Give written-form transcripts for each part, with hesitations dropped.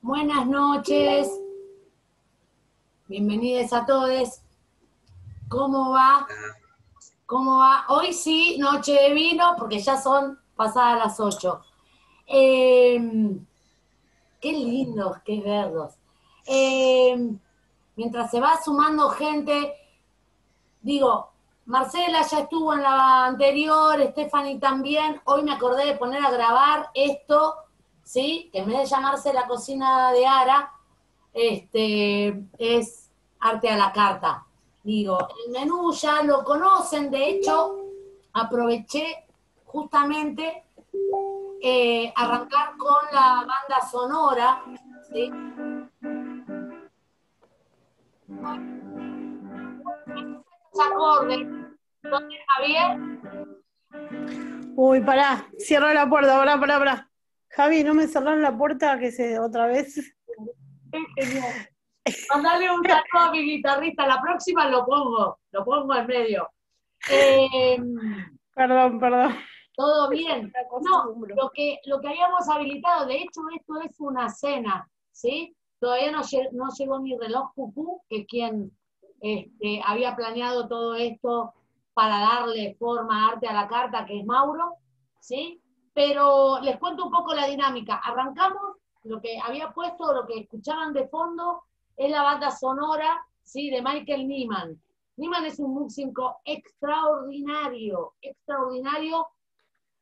Buenas noches, bienvenidos a todos. ¿Cómo va? ¿Cómo va? Hoy sí, noche de vino, porque ya son pasadas las 8. Eh, qué lindos, qué verdos. Eh, mientras se va sumando gente, digo, Marcela ya estuvo en la anterior, Stephanie también. Hoy me acordé de poner a grabar esto, ¿sí? Que en vez de llamarse La Cocina de Ara, es arte a la carta. Digo, el menú ya lo conocen, de hecho, aproveché justamente arrancar con la banda sonora, ¿sí? Los acordes, donde Javier, Uy, pará, cierra la puerta, pará. Javi, no me cerraron la puerta que se otra vez. es genial. Mandale un saludo a mi guitarrista, la próxima lo pongo en medio. Eh, Perdón, ¿Todo bien? me No, acostumbro. lo que habíamos habilitado, de hecho esto es una cena, ¿sí? Todavía no llegó mi reloj cucú, que es quien había planeado todo esto para darle forma, arte a la carta, que es Mauro, ¿sí? Pero les cuento un poco la dinámica. Arrancamos, lo que había puesto, lo que escuchaban de fondo, es la banda sonora, ¿sí? De Michael Nyman. Nyman es un músico extraordinario, extraordinario,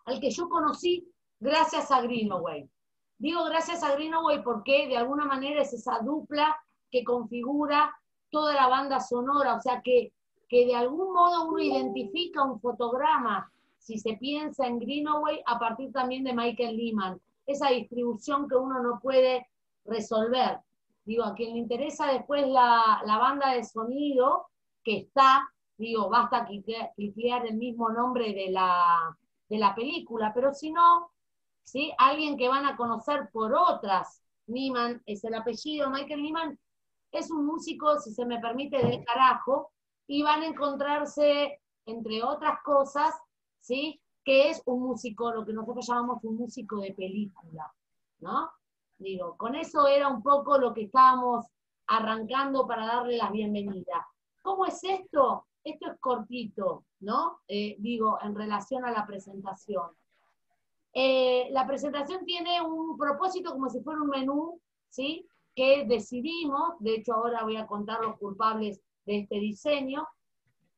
al que yo conocí gracias a Greenaway. Digo gracias a Greenaway porque de alguna manera es esa dupla que configura toda la banda sonora, o sea que de algún modo uno identifica un fotograma, si se piensa en Greenaway, a partir también de Michael Nyman, esa distribución que uno no puede resolver. Digo, a quien le interesa después la banda de sonido, que está, digo, basta cliquear el mismo nombre de la película, pero si no, ¿sí? Alguien que van a conocer por otras, Nyman es el apellido, Michael Nyman es un músico, si se me permite, del carajo, y van a encontrarse, entre otras cosas, ¿sí? Que es un músico, lo que nosotros llamamos un músico de película, ¿no? Digo, con eso era un poco lo que estábamos arrancando para darle las bienvenidas. ¿Cómo es esto? Esto es cortito, ¿no? Digo, en relación a la presentación. La presentación tiene un propósito como si fuera un menú, ¿sí? Que decidimos, de hecho ahora voy a contar los culpables de este diseño,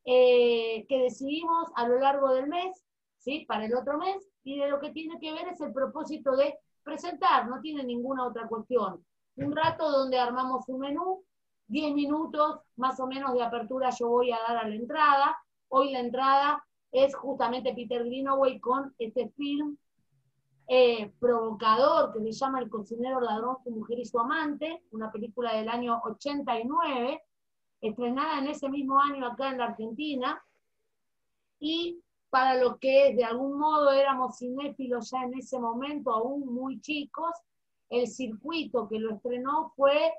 que decidimos a lo largo del mes, ¿sí? Para el otro mes, y de lo que tiene que ver es el propósito de presentar, no tiene ninguna otra cuestión. Un rato donde armamos un menú, 10 minutos más o menos de apertura yo voy a dar a la entrada. Hoy la entrada es justamente Peter Greenaway con este film provocador que se llama El cocinero ladrón, su mujer y su amante, una película del año 89, estrenada en ese mismo año acá en la Argentina, y para los que de algún modo éramos cinéfilos ya en ese momento, aún muy chicos, el circuito que lo estrenó fue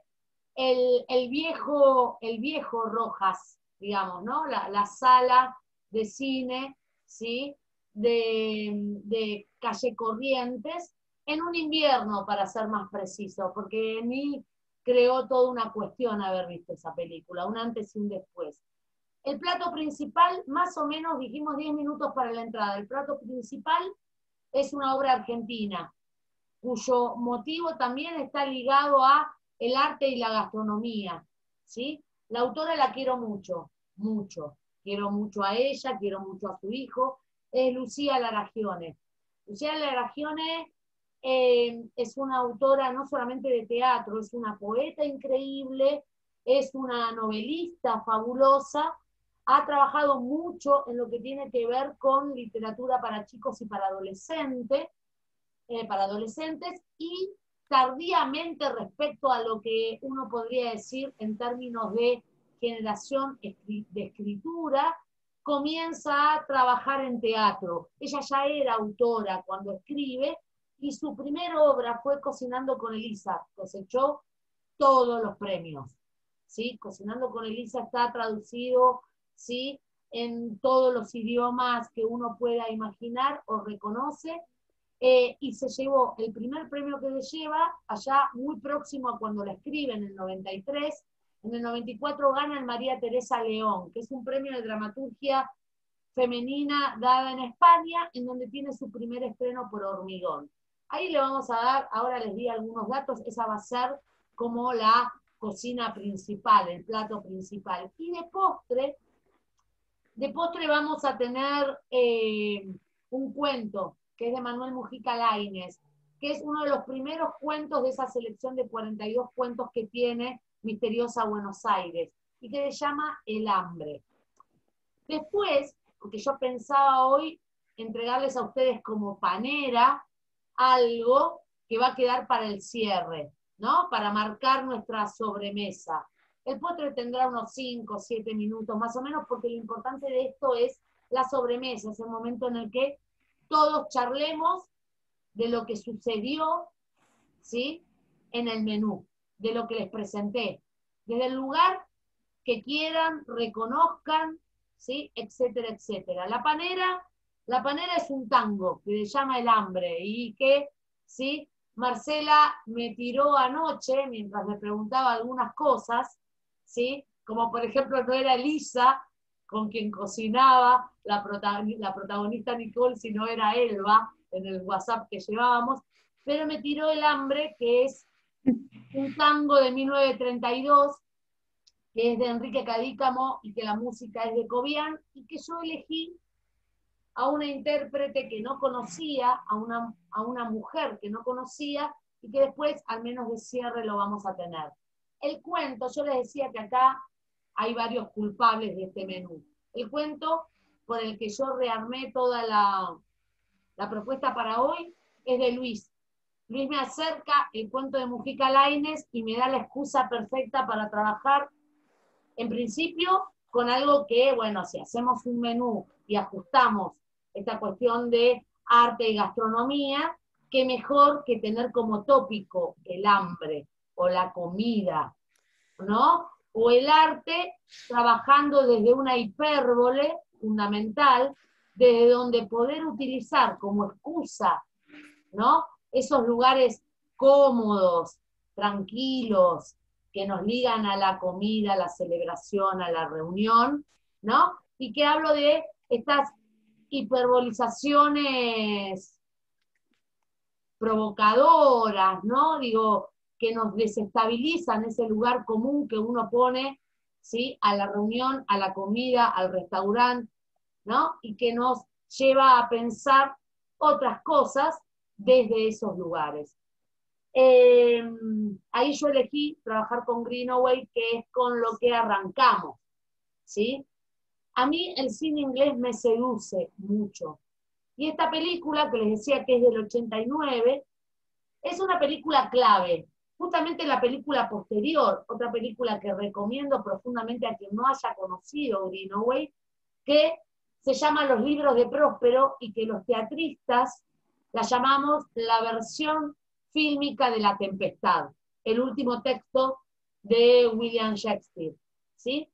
el viejo Rojas, digamos, ¿no? La sala de cine, ¿sí? De calle Corrientes, en un invierno, para ser más preciso, porque en mí creó toda una cuestión haber visto esa película, un antes y un después. El plato principal, más o menos, dijimos 10 minutos para la entrada. El plato principal es una obra argentina, cuyo motivo también está ligado a el arte y la gastronomía, ¿sí? La autora la quiero mucho, mucho. Quiero mucho a ella, quiero mucho a su hijo, es Lucía Laragione. Lucía Laragione es una autora no solamente de teatro, es una poeta increíble, es una novelista fabulosa, ha trabajado mucho en lo que tiene que ver con literatura para chicos y para adolescentes, y tardíamente respecto a lo que uno podría decir en términos de generación de escritura, comienza a trabajar en teatro. Ella ya era autora cuando escribe, y su primera obra fue Cocinando con Elisa, cosechó todos los premios. ¿Sí? Cocinando con Elisa está traducido, ¿sí? En todos los idiomas que uno pueda imaginar o reconoce, y se llevó el primer premio que se lleva allá muy próximo a cuando la escribe, en el 93. En el 94 gana el María Teresa León, que es un premio de dramaturgia femenina dada en España, en donde tiene su primer estreno por Hormigón. Ahí le vamos a dar, ahora les di algunos datos, esa va a ser como la cocina principal, el plato principal. Y de postre vamos a tener un cuento, que es de Manuel Mujica Lainez, que es uno de los primeros cuentos de esa selección de 42 cuentos que tiene Misteriosa Buenos Aires, y que se llama El hambre. Después, porque yo pensaba hoy entregarles a ustedes como panera algo que va a quedar para el cierre, ¿no? Para marcar nuestra sobremesa. El postre tendrá unos 5 o 7 minutos más o menos, porque lo importante de esto es la sobremesa, es el momento en el que todos charlemos de lo que sucedió, ¿sí?, en el menú, de lo que les presenté, desde el lugar que quieran, reconozcan, ¿sí?, etcétera, etcétera. La panera es un tango que se llama El hambre, y que, ¿sí?, Marcela me tiró anoche mientras me preguntaba algunas cosas, ¿sí?, como por ejemplo no era Elisa con quien cocinaba la protagonista Nicole, sino era Elba, en el WhatsApp que llevábamos, pero me tiró El hambre, que es un tango de 1932, que es de Enrique Cadícamo y que la música es de Cobian, y que yo elegí a una intérprete que no conocía, a una mujer que no conocía, y que después, al menos de cierre, lo vamos a tener. El cuento, yo les decía que acá hay varios culpables de este menú. El cuento por el que yo rearmé toda la propuesta para hoy es de Luis. Luis me acerca el cuento de Mujica Lainez y me da la excusa perfecta para trabajar, en principio, con algo que, bueno, si hacemos un menú y ajustamos esta cuestión de arte y gastronomía, qué mejor que tener como tópico el hambre o la comida, ¿no? O el arte trabajando desde una hipérbole fundamental, desde donde poder utilizar como excusa, ¿no?, esos lugares cómodos, tranquilos, que nos ligan a la comida, a la celebración, a la reunión, ¿no? Y que hablo de estas hiperbolizaciones provocadoras, ¿no? Digo, que nos desestabilizan ese lugar común que uno pone, ¿sí?, a la reunión, a la comida, al restaurante, ¿no? Y que nos lleva a pensar otras cosas desde esos lugares. Ahí yo elegí trabajar con Greenaway, que es con lo que arrancamos, ¿sí? A mí el cine inglés me seduce mucho. Y esta película, que les decía que es del 89, es una película clave. Justamente la película posterior, otra película que recomiendo profundamente a quien no haya conocido Greenaway, que se llama Los libros de Próspero, y que los teatristas la llamamos la versión fílmica de La Tempestad, el último texto de William Shakespeare, ¿sí?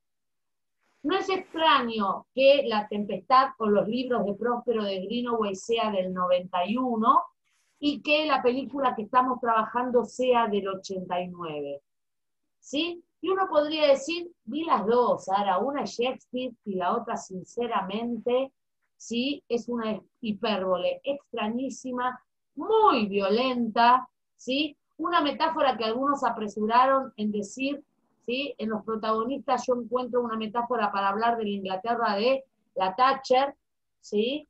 No es extraño que La Tempestad o Los libros de Próspero de Greenaway sea del 91 y que la película que estamos trabajando sea del 89, ¿sí? Y uno podría decir, vi las dos, ahora una es Shakespeare y la otra, sinceramente, ¿sí?, es una hipérbole extrañísima, muy violenta, ¿sí? Una metáfora que algunos apresuraron en decir, ¿sí?, en los protagonistas yo encuentro una metáfora para hablar de la Inglaterra de la Thatcher, ¿sí?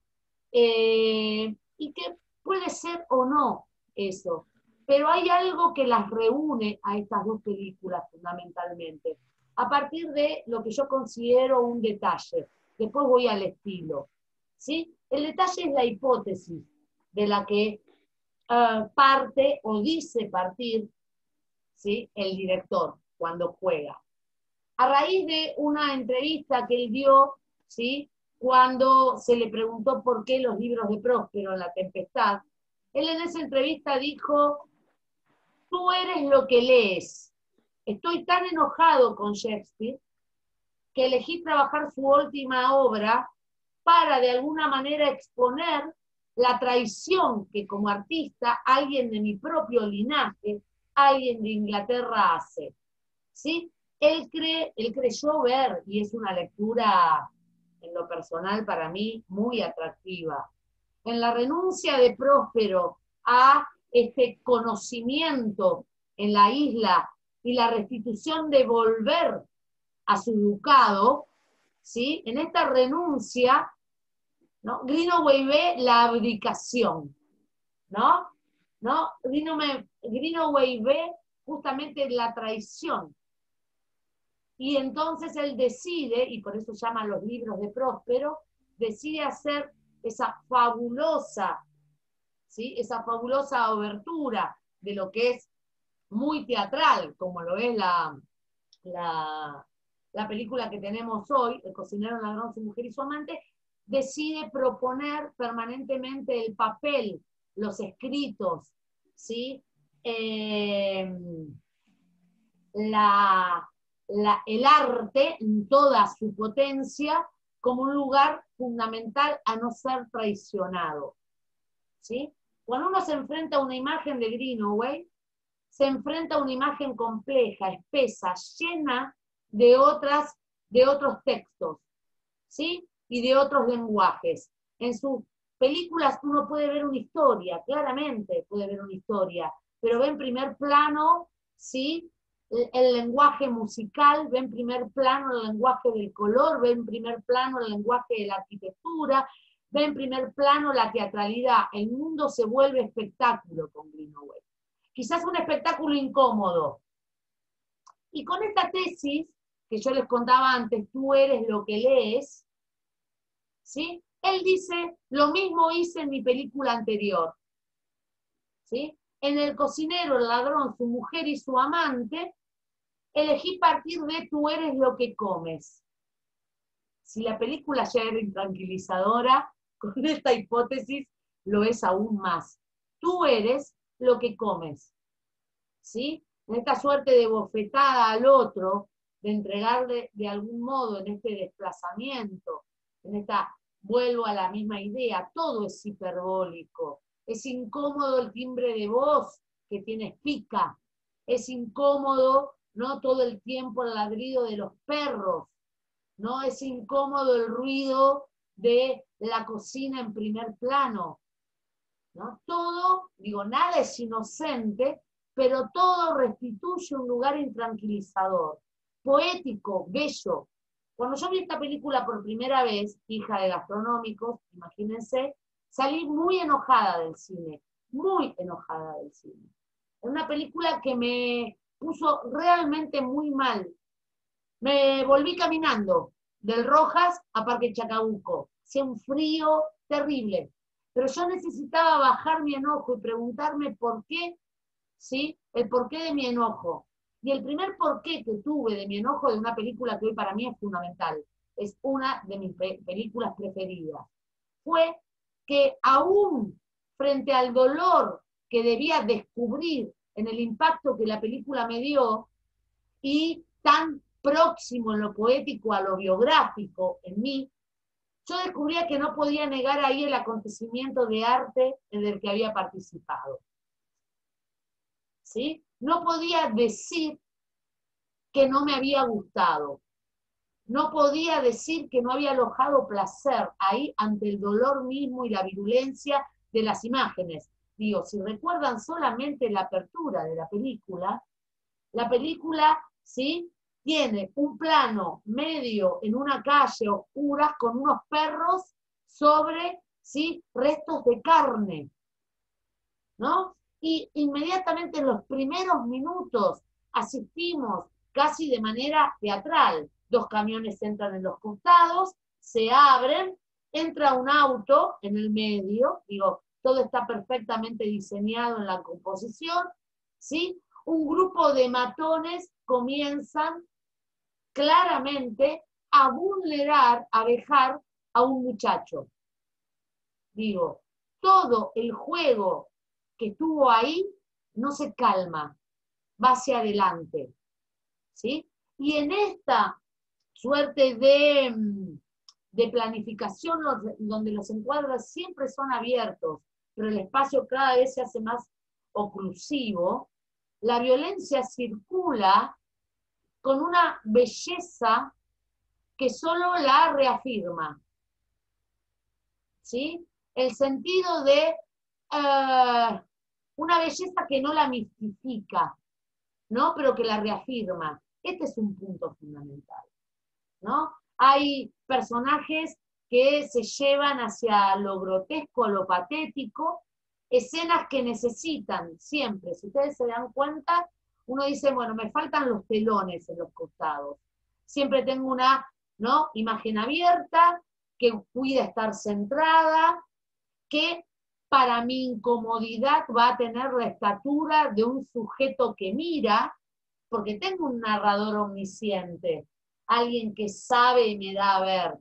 Y que puede ser o no eso, pero hay algo que las reúne a estas dos películas fundamentalmente, a partir de lo que yo considero un detalle. Después voy al estilo, ¿sí? El detalle es la hipótesis de la que parte o dice partir, ¿sí?, el director cuando juega. A raíz de una entrevista que él dio, ¿sí?, cuando se le preguntó por qué los libros de Próspero en La Tempestad, él en esa entrevista dijo: tú eres lo que lees. Estoy tan enojado con Shakespeare que elegí trabajar su última obra para de alguna manera exponer la traición que como artista alguien de mi propio linaje, alguien de Inglaterra hace. ¿Sí? Él creyó ver, y es una lectura en lo personal para mí muy atractiva, en la renuncia de Próspero a este conocimiento en la isla y la restitución de volver a su ducado, ¿sí? En esta renuncia, ¿no? Greenaway ve la abdicación, ¿no? ¿No? Greenaway ve justamente la traición. Y entonces él decide, y por eso llama los libros de Próspero, decide hacer esa fabulosa, ¿sí? Esa fabulosa obertura de lo que es muy teatral, como lo es la película que tenemos hoy, El cocinero, el ladrón, su mujer y su amante, decide proponer permanentemente el papel, los escritos, ¿sí? El arte en toda su potencia como un lugar fundamental a no ser traicionado. ¿Sí? Cuando uno se enfrenta a una imagen de Greenaway, se enfrenta a una imagen compleja, espesa, llena de otros textos, ¿sí? Y de otros lenguajes. En sus películas uno puede ver una historia, claramente puede ver una historia, pero ve en primer plano, ¿sí? El lenguaje musical, ve en primer plano el lenguaje del color, ve en primer plano el lenguaje de la arquitectura, ve en primer plano la teatralidad. El mundo se vuelve espectáculo con Greenaway. Quizás un espectáculo incómodo. Y con esta tesis, que yo les contaba antes, tú eres lo que lees, ¿sí? Él dice, lo mismo hice en mi película anterior, ¿sí? En El cocinero, el ladrón, su mujer y su amante, elegí partir de tú eres lo que comes. Si la película ya era intranquilizadora, con esta hipótesis lo es aún más. Tú eres lo que comes. ¿Sí? En esta suerte de bofetada al otro, de entregarle de algún modo en este desplazamiento, en esta, vuelvo a la misma idea, todo es hiperbólico. Es incómodo el timbre de voz que tienes pica. Es incómodo, ¿no? Todo el tiempo el ladrido de los perros. ¿No? Es incómodo el ruido de la cocina en primer plano, ¿no? Todo, digo, nada es inocente, pero todo restituye un lugar intranquilizador, poético, bello. Cuando yo vi esta película por primera vez, hija de gastronómicos, imagínense, salí muy enojada del cine, muy enojada del cine. Es una película que me puso realmente muy mal. Me volví caminando del Rojas a Parque Chacabuco. Hacía un frío terrible. Pero yo necesitaba bajar mi enojo y preguntarme por qué, ¿sí? El porqué de mi enojo. Y el primer porqué que tuve de mi enojo de una película que hoy para mí es fundamental, es una de mis películas preferidas, fue que aún frente al dolor que debía descubrir en el impacto que la película me dio, y tan próximo en lo poético a lo biográfico en mí, yo descubría que no podía negar ahí el acontecimiento de arte en el que había participado. ¿Sí? No podía decir que no me había gustado. No podía decir que no había alojado placer ahí ante el dolor mismo y la virulencia de las imágenes. Digo, si recuerdan solamente la apertura de la película, ¿sí? Tiene un plano medio en una calle oscura con unos perros sobre, ¿sí? Restos de carne, ¿no? Y inmediatamente en los primeros minutos asistimos casi de manera teatral. 2 camiones entran en los costados, se abren, entra un auto en el medio, digo, todo está perfectamente diseñado en la composición, ¿sí? Un grupo de matones comienzan claramente a vulnerar, a vejar a un muchacho. Digo, todo el juego que estuvo ahí no se calma, va hacia adelante, ¿sí? Y en esta suerte de planificación donde los encuadres siempre son abiertos, pero el espacio cada vez se hace más oclusivo, la violencia circula con una belleza que solo la reafirma. ¿Sí? El sentido de una belleza que no la mistifica, ¿no? Pero que la reafirma. Este es un punto fundamental, ¿no? Hay personajes que se llevan hacia lo grotesco, lo patético, escenas que necesitan siempre, si ustedes se dan cuenta, uno dice, bueno, me faltan los telones en los costados. Siempre tengo una, ¿no?, imagen abierta, que cuida estar centrada, que para mi incomodidad va a tener la estatura de un sujeto que mira, porque tengo un narrador omnisciente, alguien que sabe y me da a ver,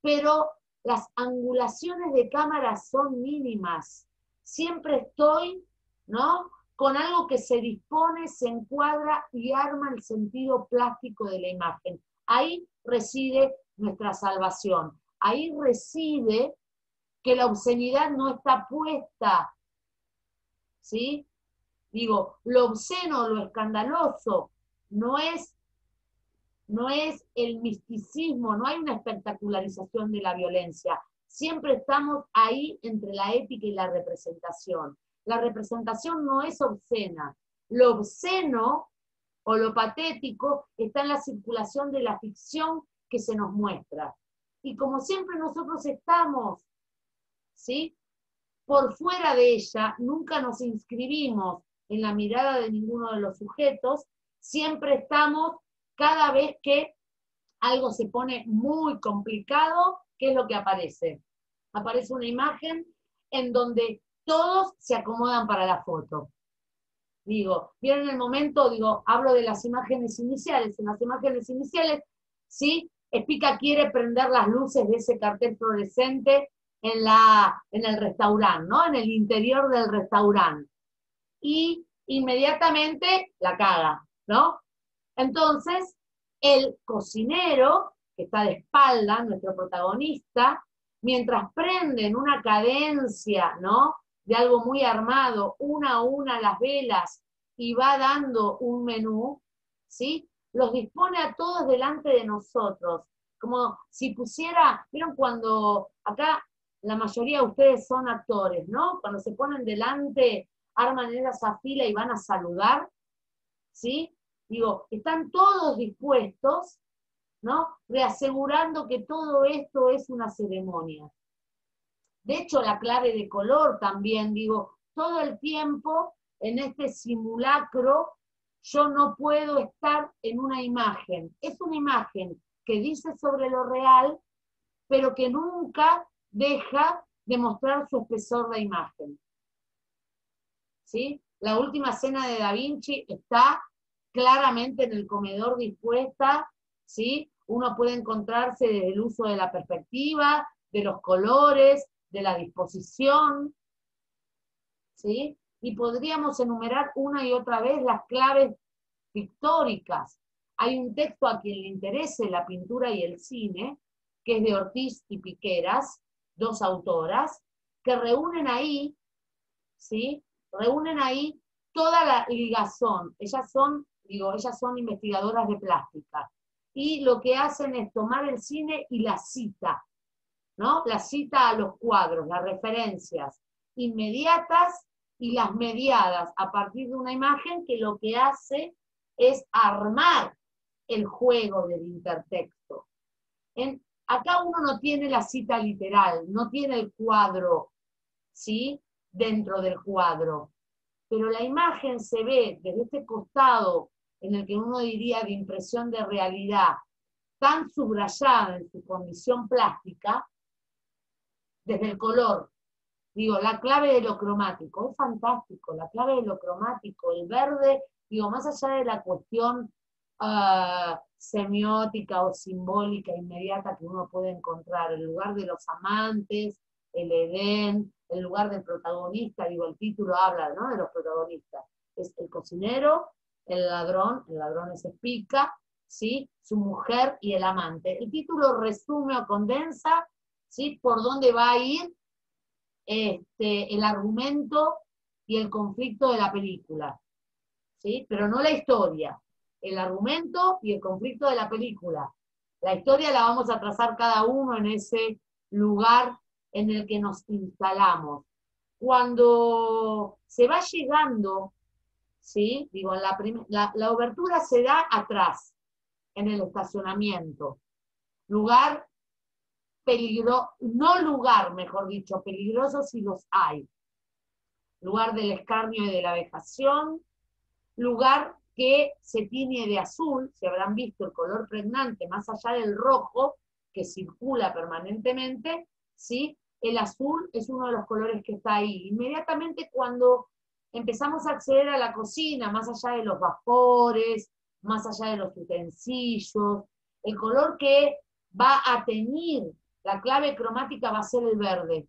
pero las angulaciones de cámara son mínimas. Siempre estoy, ¿no?, con algo que se dispone, se encuadra y arma el sentido plástico de la imagen. Ahí reside nuestra salvación. Ahí reside que la obscenidad no está puesta, ¿sí? Digo, lo obsceno, lo escandaloso, no es el misticismo, no hay una espectacularización de la violencia. Siempre estamos ahí entre la épica y la representación. La representación no es obscena. Lo obsceno o lo patético está en la circulación de la ficción que se nos muestra. Y como siempre nosotros estamos, ¿sí?, por fuera de ella, nunca nos inscribimos en la mirada de ninguno de los sujetos, siempre estamos, cada vez que algo se pone muy complicado, ¿qué es lo que aparece? Aparece una imagen en donde todos se acomodan para la foto. Digo, ¿vieron el momento? Digo, hablo de las imágenes iniciales. En las imágenes iniciales, ¿sí?, Espica quiere prender las luces de ese cartel fluorescente en el restaurante, ¿no?, en el interior del restaurante. Y inmediatamente la caga, ¿no? Entonces, el cocinero, que está de espalda, nuestro protagonista, mientras prenden una cadencia, ¿no?, de algo muy armado, una a una las velas, y va dando un menú, ¿sí?, los dispone a todos delante de nosotros, como si pusiera, ¿vieron cuando acá la mayoría de ustedes son actores, ¿no? Cuando se ponen delante, arman esa fila y van a saludar, ¿sí? Digo, están todos dispuestos, ¿no?, reasegurando que todo esto es una ceremonia. De hecho, la clave de color también, digo, todo el tiempo en este simulacro yo no puedo estar en una imagen. Es una imagen que dice sobre lo real, pero que nunca deja de mostrar su espesor de imagen. ¿Sí? La última cena de Da Vinci está claramente en el comedor dispuesta, ¿sí? Uno puede encontrarse desde el uso de la perspectiva, de los colores, de la disposición, ¿sí? Y podríamos enumerar una y otra vez las claves pictóricas. Hay un texto a quien le interese la pintura y el cine, que es de Ortiz y Piqueras, dos autoras, que reúnen ahí, ¿sí?, reúnen ahí toda la ligazón. Ellas son investigadoras de plástica. Y lo que hacen es tomar el cine y la cita, ¿no? La cita a los cuadros, las referencias inmediatas y las mediadas a partir de una imagen que lo que hace es armar el juego del intertexto. Acá uno no tiene la cita literal, no tiene el cuadro, ¿sí?, dentro del cuadro, pero la imagen se ve desde este costado en el que uno diría de impresión de realidad, tan subrayada en su condición plástica, desde el color. Digo, la clave de lo cromático, es fantástico, la clave de lo cromático, el verde, digo, más allá de la cuestión semiótica o simbólica inmediata que uno puede encontrar, el lugar de los amantes, el Edén, el lugar del protagonista, digo, el título habla, ¿no?, de los protagonistas, es el cocinero, el ladrón es Espica, ¿sí? Su mujer y el amante. El título resume o condensa, ¿sí? Por dónde va a ir el argumento y el conflicto de la película, ¿sí? Pero no la historia, el argumento y el conflicto de la película. La historia la vamos a trazar cada uno en ese lugar en el que nos instalamos. Cuando se va llegando, ¿sí? Digo, la obertura se da atrás, en el estacionamiento. Lugar peligroso, no lugar, mejor dicho, peligroso si los hay. Lugar del escarnio y de la vejación, lugar que se tiñe de azul, si habrán visto el color pregnante, más allá del rojo, que circula permanentemente, ¿sí? El azul es uno de los colores que está ahí. Inmediatamente cuando empezamos a acceder a la cocina, más allá de los vapores, más allá de los utensilios, el color que va a teñir la clave cromática va a ser el verde.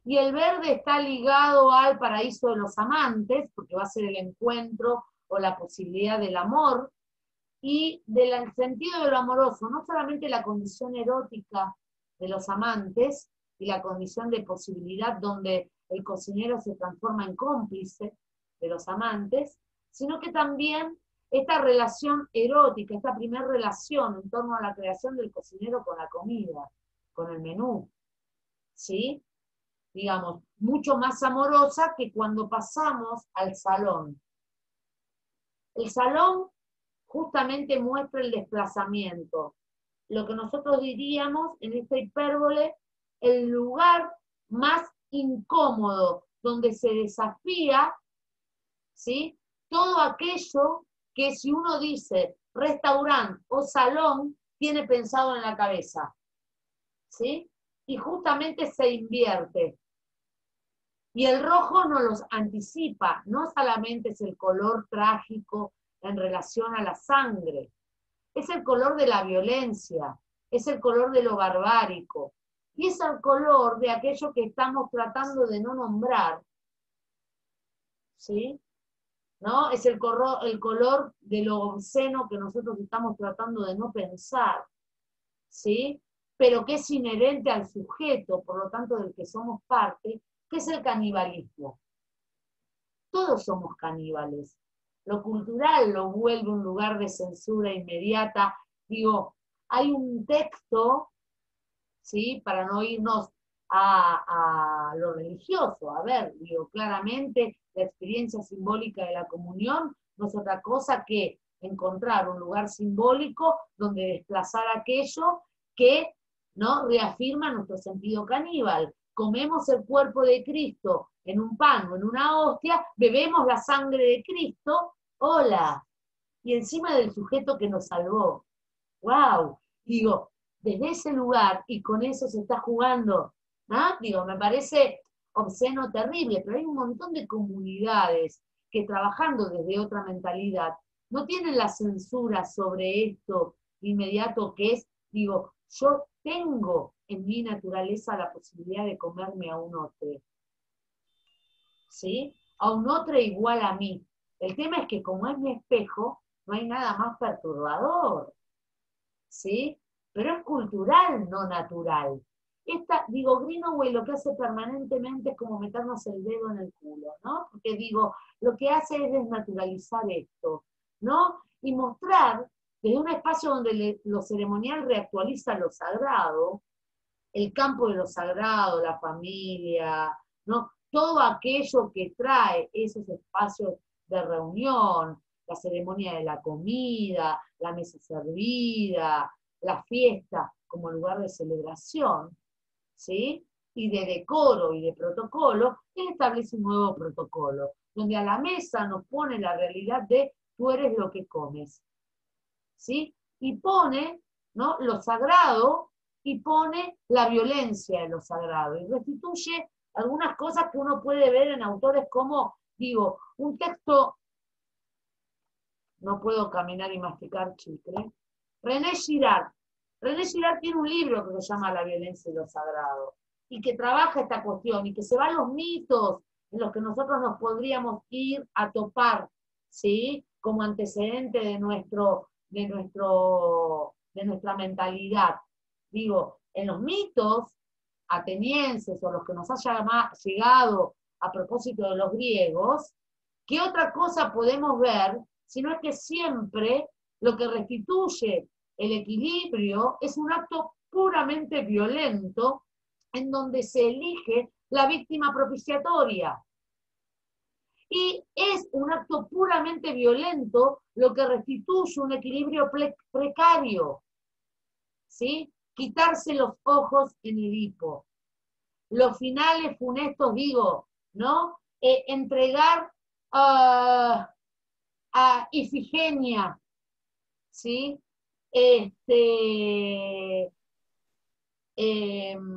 Y el verde está ligado al paraíso de los amantes, porque va a ser el encuentro o la posibilidad del amor, y del sentido de lo amoroso, no solamente la condición erótica de los amantes y la condición de posibilidad donde el cocinero se transforma en cómplice de los amantes, sino que también esta relación erótica, esta primera relación en torno a la creación del cocinero con la comida, con el menú, ¿sí? Digamos, mucho más amorosa que cuando pasamos al salón. El salón justamente muestra el desplazamiento, lo que nosotros diríamos en esta hipérbole, el lugar más incómodo, donde se desafía, ¿sí? Todo aquello que si uno dice restaurante o salón, tiene pensado en la cabeza, ¿sí? Y justamente se invierte. Y el rojo nos los anticipa, no solamente es el color trágico en relación a la sangre, es el color de la violencia, es el color de lo barbárico, y es el color de aquello que estamos tratando de no nombrar, ¿sí? ¿No? Es el color de lo obsceno que nosotros estamos tratando de no pensar, ¿sí? Pero que es inherente al sujeto, por lo tanto del que somos parte, que es el canibalismo. Todos somos caníbales. Lo cultural lo vuelve un lugar de censura inmediata. Digo, hay un texto, ¿sí? Para no irnos a lo religioso. A ver, digo, claramente la experiencia simbólica de la comunión no es otra cosa que encontrar un lugar simbólico donde desplazar aquello que, ¿no?, reafirma nuestro sentido caníbal. Comemos el cuerpo de Cristo en un pan o en una hostia, bebemos la sangre de Cristo, hola, y encima del sujeto que nos salvó. ¡Wow! Digo, desde ese lugar y con eso se está jugando, ¿no? Digo, me parece obsceno, terrible, pero hay un montón de comunidades que trabajando desde otra mentalidad no tienen la censura sobre esto inmediato que es, digo, yo tengo en mi naturaleza la posibilidad de comerme a un otro, ¿sí? A un otro igual a mí. El tema es que como es mi espejo, no hay nada más perturbador, ¿sí? Pero es cultural, no natural. Digo, Greenaway lo que hace permanentemente es como meternos el dedo en el culo, ¿no? Porque digo, lo que hace es desnaturalizar esto, ¿no? Y mostrar desde un espacio donde lo ceremonial reactualiza lo sagrado, el campo de lo sagrado, la familia, ¿no? Todo aquello que trae esos espacios de reunión, la ceremonia de la comida, la mesa servida, la fiesta como lugar de celebración, ¿sí? Y de decoro y de protocolo, él establece un nuevo protocolo, donde a la mesa nos pone la realidad de tú eres lo que comes, ¿sí? Y pone, ¿no?, lo sagrado y pone la violencia de lo sagrado y restituye algunas cosas que uno puede ver en autores como, digo, un texto, no puedo caminar y masticar chicle, René Girard. René Girard tiene un libro que se llama La violencia y lo sagrado, y que trabaja esta cuestión, y que se va a los mitos en los que nosotros nos podríamos ir a topar, ¿sí? Como antecedente de nuestro de nuestra mentalidad. Digo, en los mitos atenienses o los que nos haya llegado a propósito de los griegos, ¿qué otra cosa podemos ver? Sino es que siempre lo que restituye el equilibrio es un acto puramente violento en donde se elige la víctima propiciatoria. Y es un acto puramente violento lo que restituye un equilibrio precario, ¿sí? Quitarse los ojos en Edipo. Los finales funestos, digo, ¿no? Entregar a Ifigenia, ¿sí?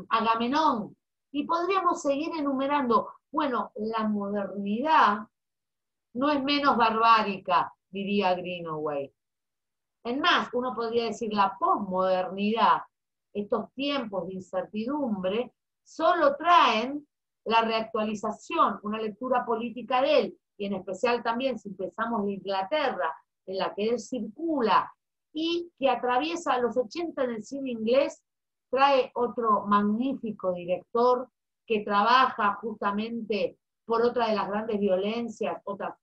Agamenón. Y podríamos seguir enumerando. Bueno, la modernidad no es menos barbárica, diría Greenaway. Es más, uno podría decir la posmodernidad, estos tiempos de incertidumbre, solo traen la reactualización, una lectura política de él, y en especial también si empezamos de Inglaterra, en la que él circula, y que atraviesa los 80 en el cine inglés, trae otro magnífico director que trabaja justamente por otra de las grandes violencias, otra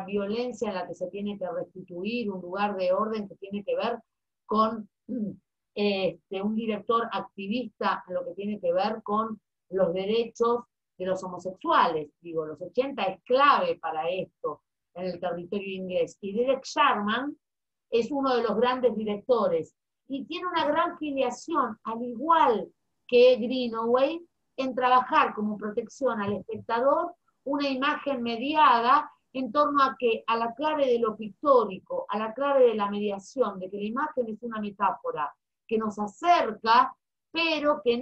violencia en la que se tiene que restituir, un lugar de orden que tiene que ver con un director activista en lo que tiene que ver con los derechos de los homosexuales. Digo, los 80 es clave para esto en el territorio inglés. Y Derek Sharman es uno de los grandes directores y tiene una gran filiación, al igual que Greenaway, en trabajar como protección al espectador una imagen mediada en torno a la clave de lo pictórico, a la clave de la mediación, de que la imagen es una metáfora que nos acerca, pero que en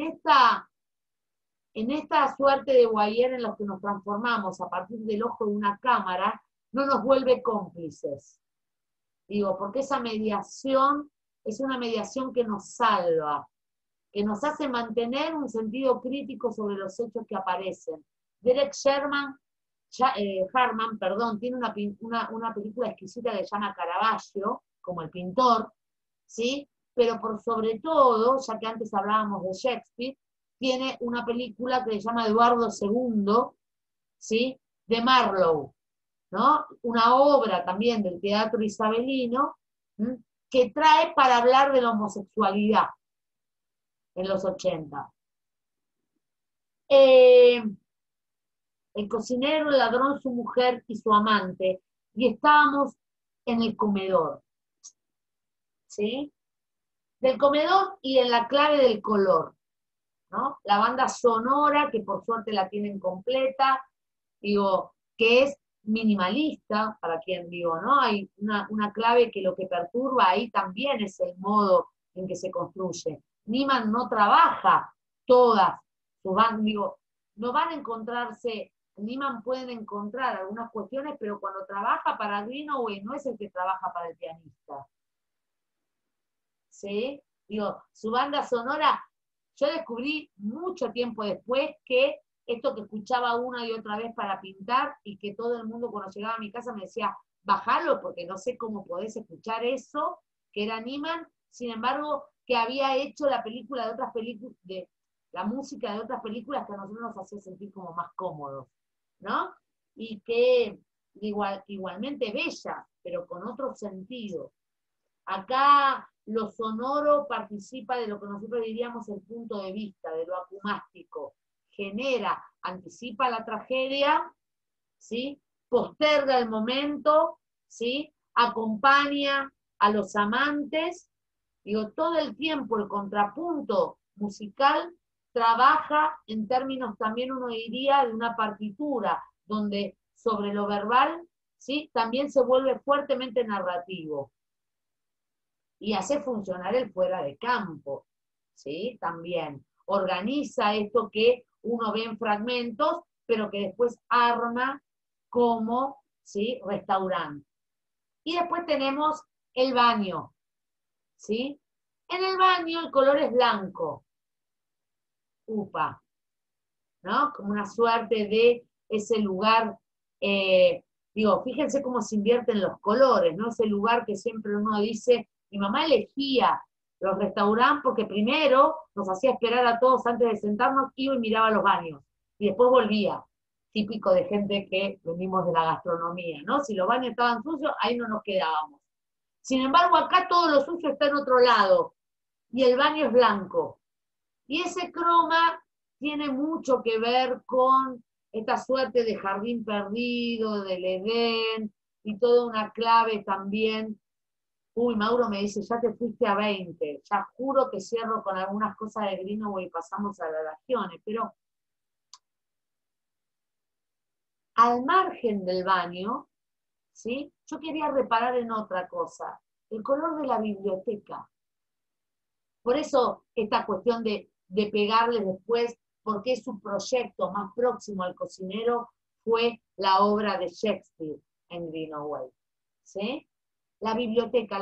esta suerte de voyeur en los que nos transformamos a partir del ojo de una cámara, no nos vuelve cómplices. Digo, porque esa mediación es una mediación que nos salva, que nos hace mantener un sentido crítico sobre los hechos que aparecen. Derek Harman, tiene una película exquisita que se llama Caravaggio, como el pintor, ¿sí? Pero por sobre todo, ya que antes hablábamos de Shakespeare, tiene una película que se llama Eduardo II, ¿sí? De Marlowe, ¿no? Una obra también del teatro isabelino, ¿sí? Que trae para hablar de la homosexualidad en los 80. El cocinero, el ladrón, su mujer y su amante, y estábamos en el comedor, ¿sí? Del comedor y en la clave del color, ¿no? La banda sonora, que por suerte la tienen completa, digo, que es minimalista, para quien digo, ¿no? Hay una clave que lo que perturba ahí también es el modo en que se construye. Nyman no trabaja todas sus bandas, digo, no van a encontrarse, Nyman pueden encontrar algunas cuestiones, pero cuando trabaja para Greenaway no es el que trabaja para el pianista. ¿Sí? Digo, su banda sonora, yo descubrí mucho tiempo después que esto que escuchaba una y otra vez para pintar y que todo el mundo cuando llegaba a mi casa me decía, bájalo porque no sé cómo podés escuchar eso, que era Nyman, sin embargo, que había hecho la película de otras películas, de la música de otras películas que a nosotros nos hacía sentir como más cómodos, ¿no? Y que igualmente bella, pero con otro sentido. Acá lo sonoro participa de lo que nosotros diríamos el punto de vista, de lo acumástico. Genera, anticipa la tragedia, ¿sí? Posterga el momento, ¿sí? Acompaña a los amantes. Digo, todo el tiempo el contrapunto musical trabaja en términos también, uno diría, de una partitura, donde sobre lo verbal, ¿sí? También se vuelve fuertemente narrativo. Y hace funcionar el fuera de campo, ¿sí? También organiza esto que uno ve en fragmentos, pero que después arma como, ¿sí? Restaurante. Y después tenemos el baño, ¿sí? En el baño el color es blanco, ¿no? Como una suerte de ese lugar Digo, fíjense cómo se invierten los colores, ¿no? Ese lugar que siempre uno dice, mi mamá elegía los restaurantes porque primero nos hacía esperar a todos antes de sentarnos, iba y miraba los baños, y después volvía, típico de gente que venimos de la gastronomía, ¿no? Si los baños estaban sucios, ahí no nos quedábamos. Sin embargo, acá todo lo sucio está en otro lado, y el baño es blanco. Y ese croma tiene mucho que ver con esta suerte de jardín perdido, del Edén, y toda una clave también. Uy, Mauro me dice, ya te fuiste a 20, ya juro que cierro con algunas cosas de Greenaway y pasamos a las oraciones, pero al margen del baño, ¿sí? Yo quería reparar en otra cosa, el color de la biblioteca. Por eso esta cuestión de pegarle después, porque su proyecto más próximo al cocinero fue la obra de Shakespeare en Greenaway, ¿sí? La biblioteca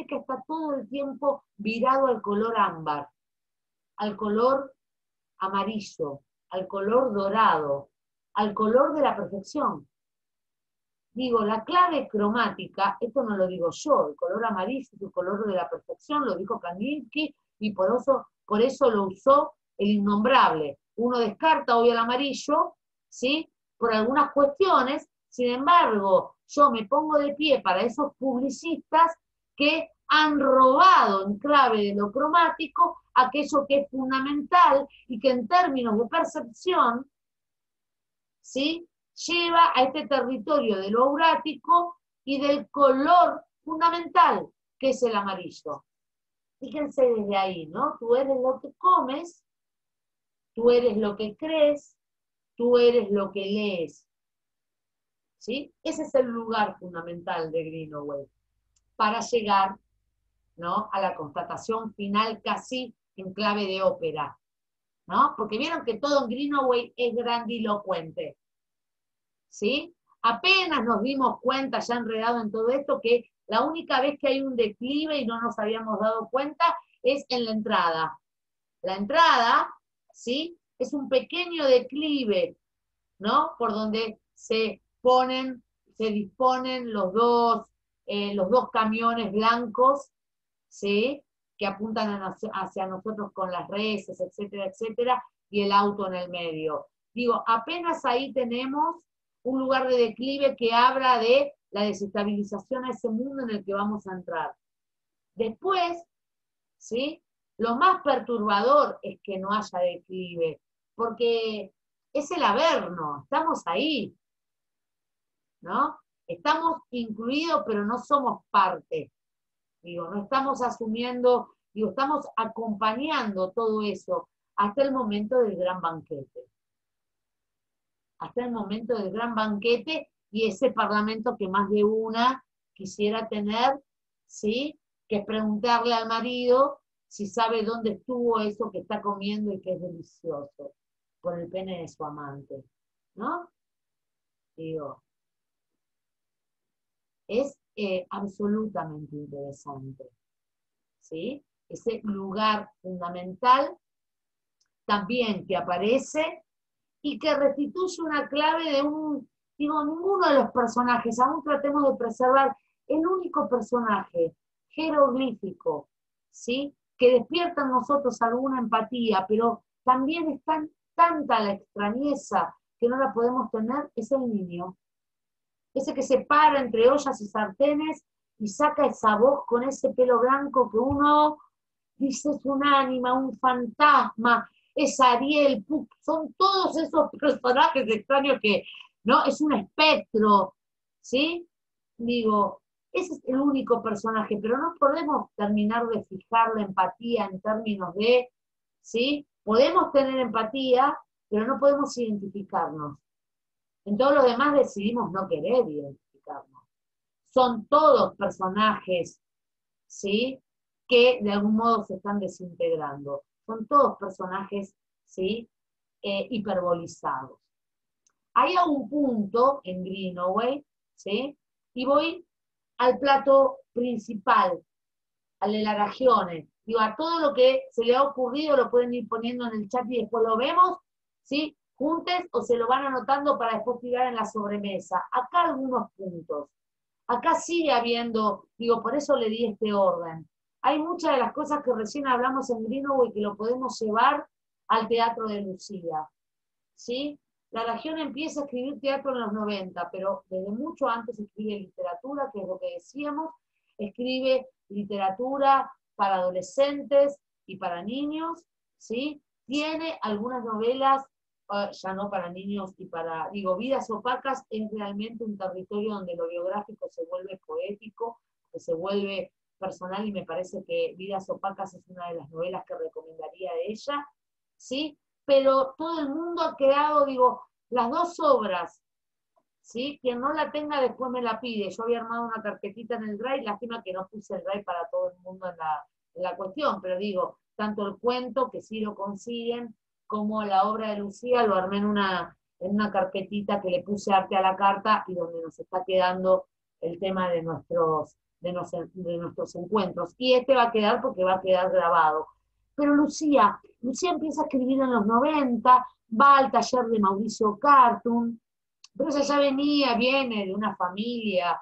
está todo el tiempo virado al color ámbar, al color amarillo, al color dorado, al color de la perfección. Digo, la clave cromática, esto no lo digo yo, el color amarillo es el color de la perfección, lo dijo Kandinsky, y por eso lo usó el innombrable. Uno descarta hoy el amarillo, ¿sí? Por algunas cuestiones, sin embargo, yo me pongo de pie para esos publicistas que han robado en clave de lo cromático aquello que es fundamental y que en términos de percepción, ¿sí? Lleva a este territorio de lo aurático y del color fundamental, que es el amarillo. Fíjense desde ahí, ¿no? Tú eres lo que comes, tú eres lo que crees, tú eres lo que lees. ¿Sí? Ese es el lugar fundamental de Greenaway, para llegar, ¿no?, a la constatación final casi en clave de ópera, ¿no? Porque vieron que todo en Greenaway es grandilocuente, ¿sí? Apenas nos dimos cuenta, ya enredado en todo esto, que la única vez que hay un declive y no nos habíamos dado cuenta es en la entrada. La entrada, ¿sí?, es un pequeño declive, ¿no?, por donde se disponen los dos camiones blancos, ¿sí?, que apuntan hacia nosotros con las reses, etcétera, etcétera, y el auto en el medio. Digo, apenas ahí tenemos un lugar de declive que habla de la desestabilización a ese mundo en el que vamos a entrar. Después, ¿sí?, lo más perturbador es que no haya declive, porque es el averno, estamos ahí, ¿no? Estamos incluidos, pero no somos parte. Digo, no estamos asumiendo, digo, estamos acompañando todo eso hasta el momento del gran banquete. Hasta el momento del gran banquete y ese parlamento que más de una quisiera tener, ¿sí?, que es preguntarle al marido si sabe dónde estuvo eso que está comiendo y que es delicioso, por el pene de su amante, ¿no? Digo, es absolutamente interesante, ¿sí? Ese lugar fundamental también que aparece y que restituye una clave de ninguno de los personajes, aún tratemos de preservar el único personaje jeroglífico, ¿sí?, que despierta en nosotros alguna empatía, pero también es tanta la extrañeza que no la podemos tener, es el niño. Ese que se para entre ollas y sartenes y saca esa voz con ese pelo blanco que uno dice es un ánima, un fantasma, es Ariel, Puck, son todos esos personajes extraños que, ¿no?, es un espectro, ¿sí? Digo, ese es el único personaje, pero no podemos terminar de fijar la empatía en términos de, ¿sí? Podemos tener empatía, pero no podemos identificarnos. En todo lo demás decidimos no querer identificarnos. Son todos personajes, ¿sí?, que de algún modo se están desintegrando. Son todos personajes, ¿sí?, hiperbolizados. Hay un punto en Greenaway, ¿sí?, y voy al plato principal, al de la Ragione. Digo, a todo lo que se le ha ocurrido lo pueden ir poniendo en el chat y después lo vemos, ¿sí? juntes o se lo van anotando para después tirar en la sobremesa. Acá algunos puntos. Acá sigue habiendo, digo, por eso le di este orden. Hay muchas de las cosas que recién hablamos en Greenaway que lo podemos llevar al teatro de Lucía, ¿sí? La región empieza a escribir teatro en los 90, pero desde mucho antes escribe literatura, que es lo que decíamos, escribe literatura para adolescentes y para niños, ¿sí? Tiene algunas novelas, ya no para niños y para, digo, Vidas opacas es realmente un territorio donde lo biográfico se vuelve poético, que se vuelve personal, y me parece que Vidas opacas es una de las novelas que recomendaría de ella, ¿sí? Pero todo el mundo ha quedado, digo, las dos obras, ¿sí? Quien no la tenga después me la pide. Yo había armado una carpetita en el Drive, lástima que no puse el Drive para todo el mundo en la cuestión, pero digo, tanto el cuento, que sí lo consiguen, como la obra de Lucía, lo armé en una carpetita que le puse arte a la carta y donde nos está quedando el tema de nuestros encuentros. Y este va a quedar porque va a quedar grabado. Pero Lucía empieza a escribir en los 90, va al taller de Mauricio Cartun, pero ella ya viene de una familia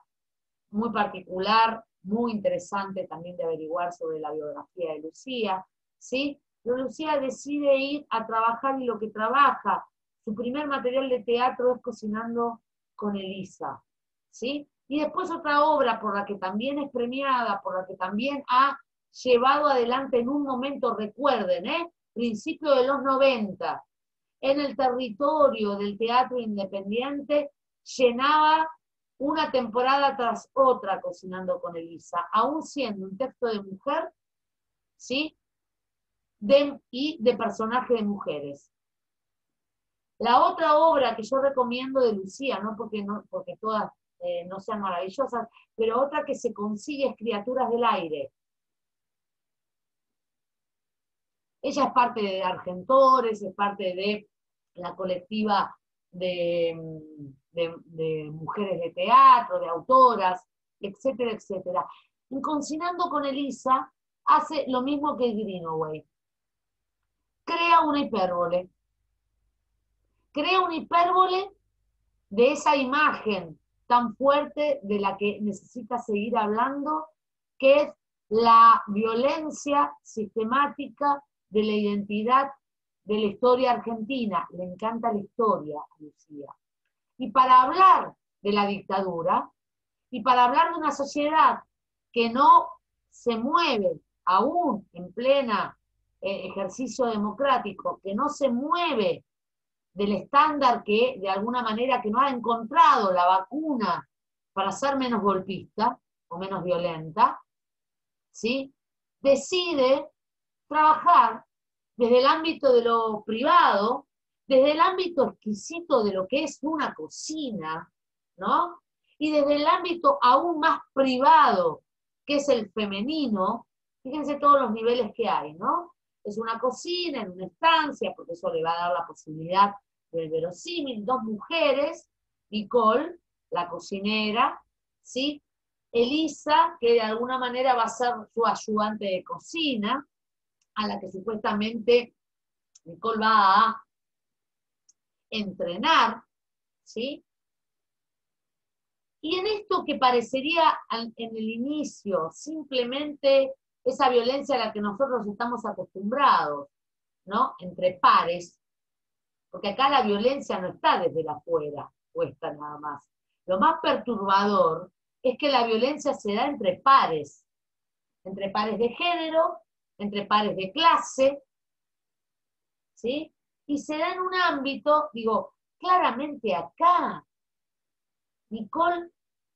muy particular, muy interesante también de averiguar sobre la biografía de Lucía, ¿sí? Pero Lucía decide ir a trabajar y lo que trabaja, su primer material de teatro es Cocinando con Elisa, ¿sí? Y después otra obra por la que también es premiada, por la que también ha llevado adelante en un momento, recuerden, principio de los 90, en el territorio del teatro independiente, llenaba una temporada tras otra Cocinando con Elisa, aún siendo un texto de mujer, ¿sí? Y de personaje de mujeres. La otra obra que yo recomiendo de Lucía, no porque todas no sean maravillosas, pero otra que se consigue es Criaturas del Aire. Ella es parte de Argentores, es parte de la colectiva de mujeres de teatro, de autoras, etcétera, etcétera. En Cocinando con Elisa hace lo mismo que Greenaway. Crea una hipérbole. Crea una hipérbole de esa imagen tan fuerte de la que necesita seguir hablando, que es la violencia sistemática de la identidad de la historia argentina. Le encanta la historia a Lucía. Y para hablar de la dictadura, y para hablar de una sociedad que no se mueve aún en plena ejercicio democrático, que no se mueve del estándar que, de alguna manera, que no ha encontrado la vacuna para ser menos golpista o menos violenta, ¿sí? Decide trabajar desde el ámbito de lo privado, desde el ámbito exquisito de lo que es una cocina, ¿no? Y desde el ámbito aún más privado, que es el femenino. Fíjense todos los niveles que hay, ¿no? Es una cocina en una estancia, porque eso le va a dar la posibilidad del verosímil, dos mujeres, Nicole, la cocinera, ¿sí? Elisa, que de alguna manera va a ser su ayudante de cocina, a la que supuestamente Nicole va a entrenar, ¿sí? Y en esto que parecería en el inicio simplemente esa violencia a la que nosotros estamos acostumbrados, ¿no? Entre pares, porque acá la violencia no está desde la afuera, puesta nada más. Lo más perturbador es que la violencia se da entre pares de género, entre pares de clase, ¿sí? Y se da en un ámbito, digo, claramente acá, Nicole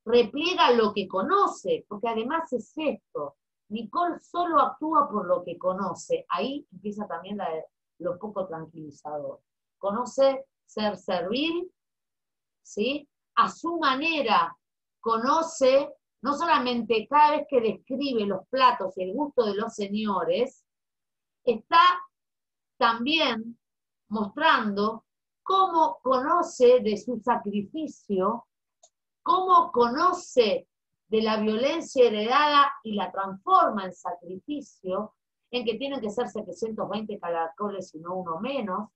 repliega lo que conoce, porque además es esto, Nicole solo actúa por lo que conoce, ahí empieza también lo poco tranquilizador. Conoce ser servil, ¿sí? A su manera, conoce, no solamente cada vez que describe los platos y el gusto de los señores, está también mostrando cómo conoce de su sacrificio, cómo conoce de la violencia heredada y la transforma en sacrificio, en que tienen que ser 720 caracoles y no uno menos,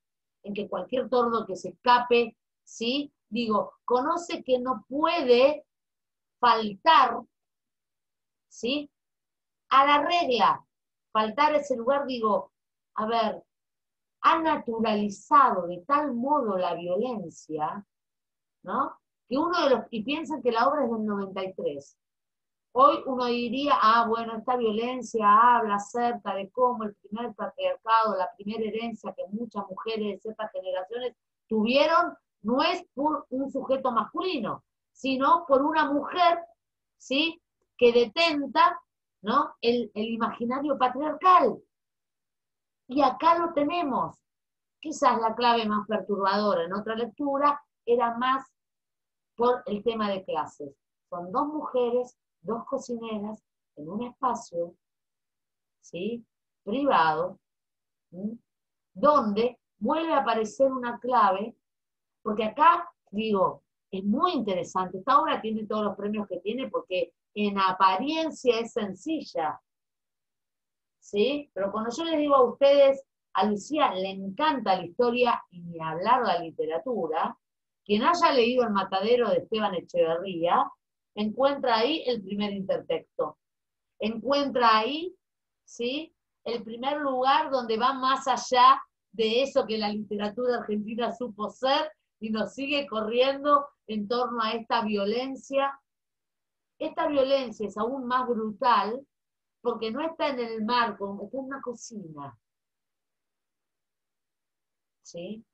en que cualquier tordo que se escape, ¿sí? Digo, conoce que no puede faltar, ¿sí? A la regla, faltar a ese lugar, digo, a ver, ha naturalizado de tal modo la violencia, ¿no? Que uno de los, y piensan que la obra es del 93. Hoy uno diría, bueno, esta violencia habla acerca de cómo el primer patriarcado, la primera herencia que muchas mujeres de ciertas generaciones tuvieron, no es por un sujeto masculino, sino por una mujer, ¿sí? Que detenta, ¿no? el imaginario patriarcal. Y acá lo tenemos. Quizás la clave más perturbadora en otra lectura era más por el tema de clases. Son dos mujeres, dos cocineras, en un espacio, ¿sí? Privado, ¿sí? Donde vuelve a aparecer una clave, porque acá, digo, es muy interesante. Esta obra tiene todos los premios que tiene porque en apariencia es sencilla, ¿sí? Pero cuando yo les digo a ustedes, a Lucía le encanta la historia y ni hablar la literatura, quien haya leído El Matadero de Esteban Echeverría, encuentra ahí el primer intertexto. Encuentra ahí, ¿sí? El primer lugar donde va más allá de eso que la literatura argentina supo ser y nos sigue corriendo en torno a esta violencia. Esta violencia es aún más brutal porque no está en el marco, está en una cocina. ¿Sí?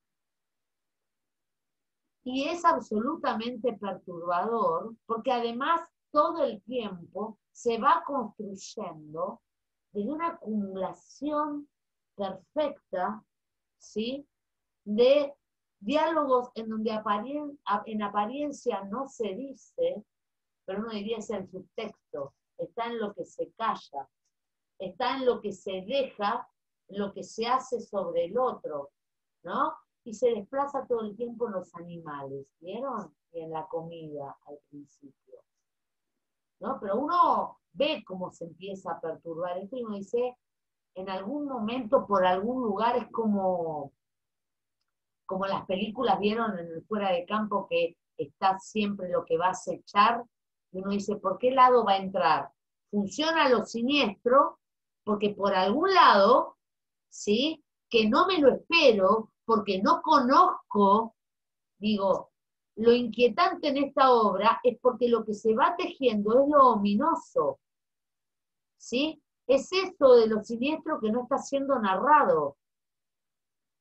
Y es absolutamente perturbador, porque además todo el tiempo se va construyendo desde una acumulación perfecta, ¿sí? De diálogos en donde en apariencia no se dice, pero uno diría es el subtexto, está en lo que se calla, está en lo que se deja, lo que se hace sobre el otro, ¿no? Y se desplaza todo el tiempo en los animales, ¿vieron? Y en la comida al principio, ¿no? Pero uno ve cómo se empieza a perturbar esto y uno dice, en algún momento, por algún lugar, es como las películas, ¿vieron? En el Fuera de Campo, que está siempre lo que va a acechar, y uno dice, ¿por qué lado va a entrar? Funciona lo siniestro, porque por algún lado, ¿sí? Que no me lo espero, porque no conozco, digo, lo inquietante en esta obra es porque lo que se va tejiendo es lo ominoso, ¿sí? Es esto de lo siniestro que no está siendo narrado.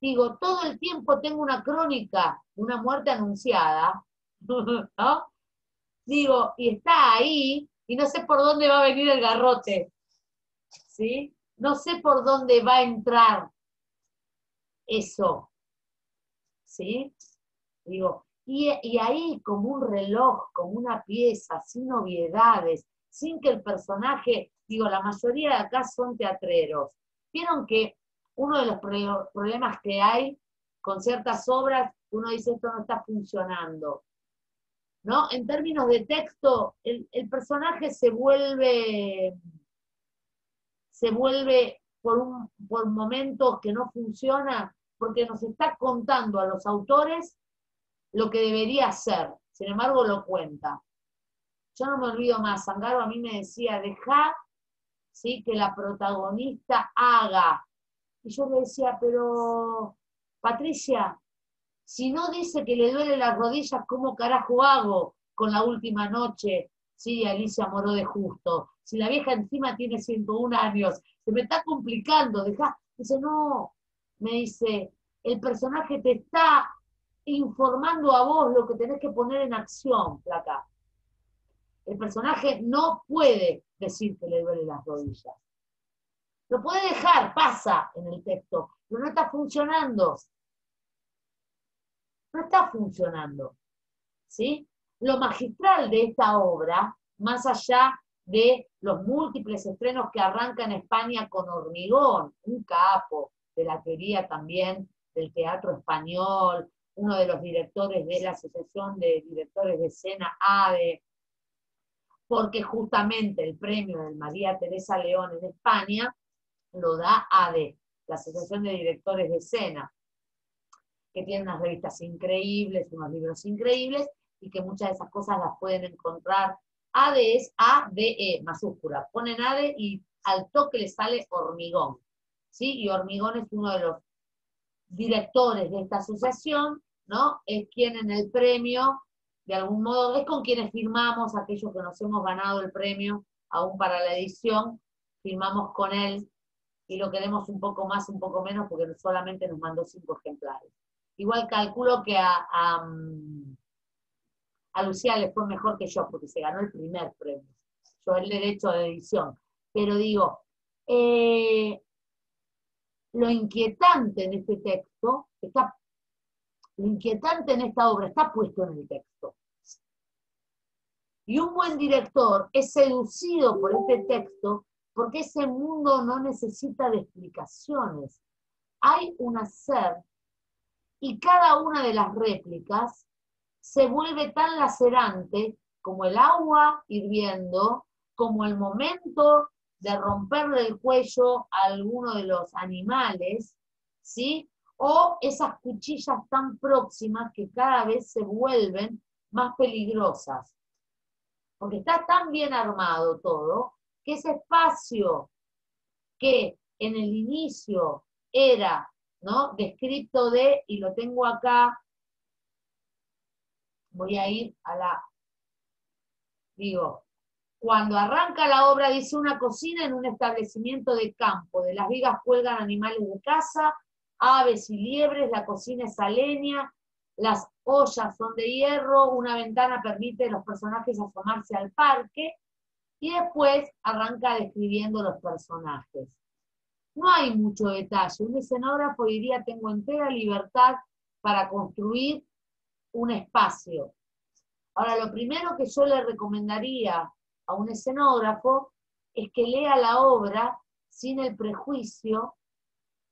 Digo, todo el tiempo tengo una crónica de una muerte anunciada, ¿no? Digo, y está ahí, y no sé por dónde va a venir el garrote, ¿sí? No sé por dónde va a entrar eso, ¿sí? Digo, y ahí como un reloj, como una pieza, sin obviedades, sin que el personaje, digo, la mayoría de acá son teatreros. Vieron que uno de los problemas que hay con ciertas obras, uno dice esto no está funcionando, ¿no? En términos de texto, el personaje se vuelve por momentos que no funciona, porque nos está contando a los autores lo que debería ser, sin embargo lo cuenta. Yo no me olvido más, Sangaro a mí me decía, dejá, ¿sí? Que la protagonista haga. Y yo le decía, pero Patricia, si no dice que le duele las rodillas, ¿cómo carajo hago con La Última Noche? Sí, Alicia Moró de Justo. Si la vieja encima tiene 101 años, se me está complicando, dejá. Dice, no, me dice, el personaje te está informando a vos lo que tenés que poner en acción, flaca. El personaje no puede decir que le duele las rodillas. Lo puede dejar, pasa en el texto, pero no está funcionando. No está funcionando, ¿sí? Lo magistral de esta obra, más allá de los múltiples estrenos que arranca en España con Hormigón, un capo de la teoría también del teatro español, uno de los directores de la Asociación de Directores de Escena, ADE, porque justamente el premio de María Teresa León en España lo da ADE, la Asociación de Directores de Escena. que tiene unas revistas increíbles, unos libros increíbles, y que muchas de esas cosas las pueden encontrar. ADE es ADE, mayúscula. Ponen ADE y al toque le sale Hormigón. ¿Sí? Y Hormigón es uno de los directores de esta asociación, ¿no? Es quien en el premio, de algún modo, es con quienes firmamos, aquellos que nos hemos ganado el premio, aún para la edición, firmamos con él, y lo queremos un poco más, un poco menos, porque solamente nos mandó 5 ejemplares. Igual calculo que a Lucía le fue mejor que yo, porque se ganó el primer premio. Yo el derecho de edición. Pero digo, lo inquietante en este texto, lo inquietante en esta obra está puesto en el texto. Y un buen director es seducido por este texto porque ese mundo no necesita de explicaciones. Hay un hacer y cada una de las réplicas se vuelve tan lacerante como el agua hirviendo, como el momento de romperle el cuello a alguno de los animales, ¿sí? O esas cuchillas tan próximas que cada vez se vuelven más peligrosas. Porque está tan bien armado todo, que ese espacio que en el inicio era, ¿no?, descripto de, y lo tengo acá, voy a ir a digo, cuando arranca la obra dice una cocina en un establecimiento de campo, de las vigas cuelgan animales de caza, aves y liebres, la cocina es a leña, las ollas son de hierro, una ventana permite a los personajes asomarse al parque, y después arranca describiendo los personajes. No hay mucho detalle, un escenógrafo diría tengo entera libertad para construir un espacio. Ahora, lo primero que yo le recomendaría a un escenógrafo es que lea la obra sin el prejuicio,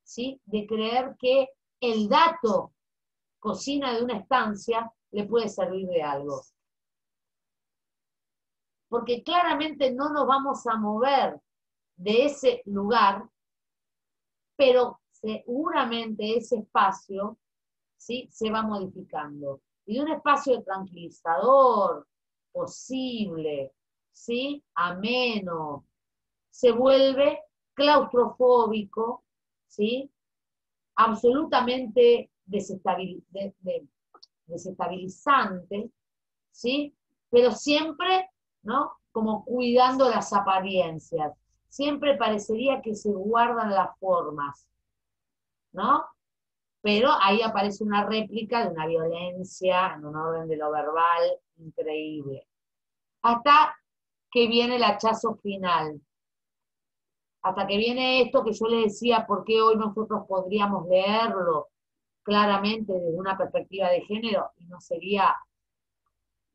¿sí?, de creer que el dato cocina de una estancia le puede servir de algo. Porque claramente no nos vamos a mover de ese lugar, pero seguramente ese espacio, ¿sí?, se va modificando. Y de un espacio tranquilizador, posible, ¿sí?, ameno, se vuelve claustrofóbico, ¿sí?, absolutamente desestabilizante, ¿sí?, pero siempre, ¿no?, como cuidando las apariencias. Siempre parecería que se guardan las formas, ¿no? Pero ahí aparece una réplica de una violencia en un orden de lo verbal increíble. Hasta que viene el hachazo final. Hasta que viene esto que yo le decía, ¿por qué hoy nosotros podríamos leerlo claramente desde una perspectiva de género? Y no sería,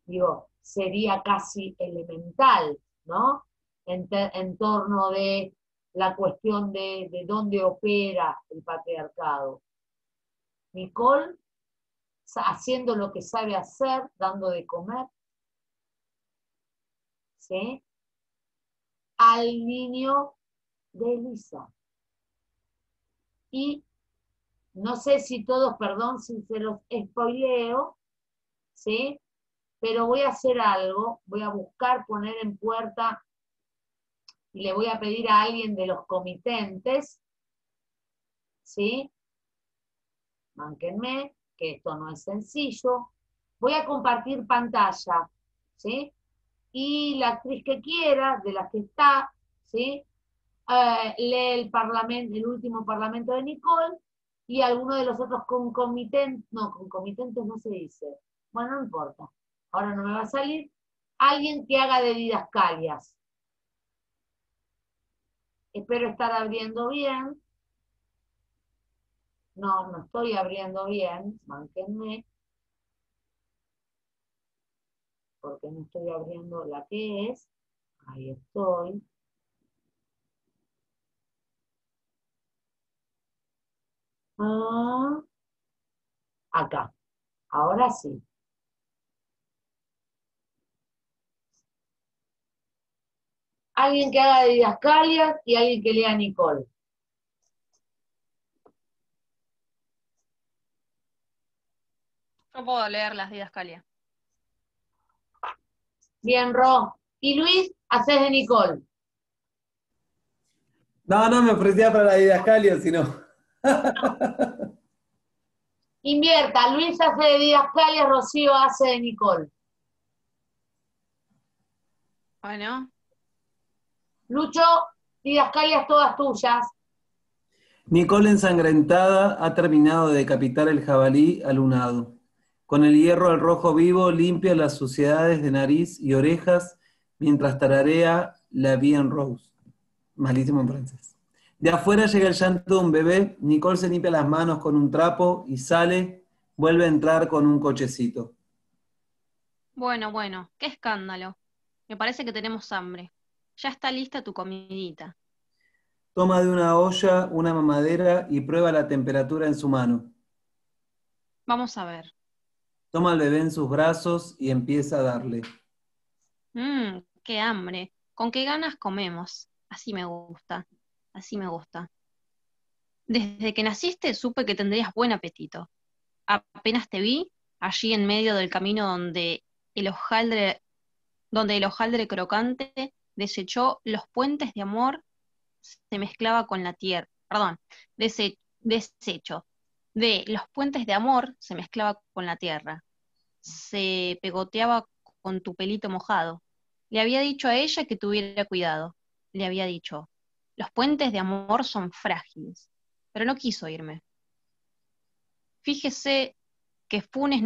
digo, sería casi elemental, ¿no? En torno de la cuestión de dónde opera el patriarcado. Nicole, haciendo lo que sabe hacer, dando de comer, ¿sí?, al niño de Elisa. Y no sé si todos, perdón si se los spoileo, ¿sí?, pero voy a hacer algo, voy a buscar poner en puerta y le voy a pedir a alguien de los comitentes, ¿sí?, mánquenme, que esto no es sencillo, voy a compartir pantalla, ¿sí?, y la actriz que quiera, de la que está, ¿sí?, lee el último parlamento de Nicole, y alguno de los otros concomitentes, no, concomitentes no se dice, bueno, no importa, ahora no me va a salir, alguien que haga de didascalias. Espero estar abriendo bien. No, no estoy abriendo bien, mánquenme, porque no estoy abriendo la que es. Ahí estoy. Ah, acá. Ahora sí. Alguien que haga de didascalias y alguien que lea a Nicole. Yo puedo leer las Didascalia. Bien, Ro. Y Luis, haces de Nicole. No me ofrecía para la didascalia, sino. Invierta, Luis hace de Didascalia, Rocío hace de Nicole. Bueno, Lucho, Didascalias todas tuyas. Nicole ensangrentada ha terminado de decapitar el jabalí alunado. Con el hierro al rojo vivo limpia las suciedades de nariz y orejas mientras tararea la vie en rose. Malísimo en francés. De afuera llega el llanto de un bebé, Nicole se limpia las manos con un trapo y sale, vuelve a entrar con un cochecito. bueno, qué escándalo. Me parece que tenemos hambre. Ya está lista tu comidita. Toma de una olla una mamadera y prueba la temperatura en su mano. Vamos a ver. Toma al bebé en sus brazos y empieza a darle. Qué hambre. ¿Con qué ganas comemos? Así me gusta. Así me gusta. Desde que naciste supe que tendrías buen apetito. Apenas te vi, allí en medio del camino el hojaldre, donde el hojaldre crocante desechó los puentes de amor, se mezclaba con la tierra. Perdón, desecho. De los puentes de amor se mezclaba con la tierra. Se pegoteaba con tu pelito mojado. Le había dicho a ella que tuviera cuidado. Le había dicho, los puentes de amor son frágiles, pero no quiso irme. Fíjese que Funes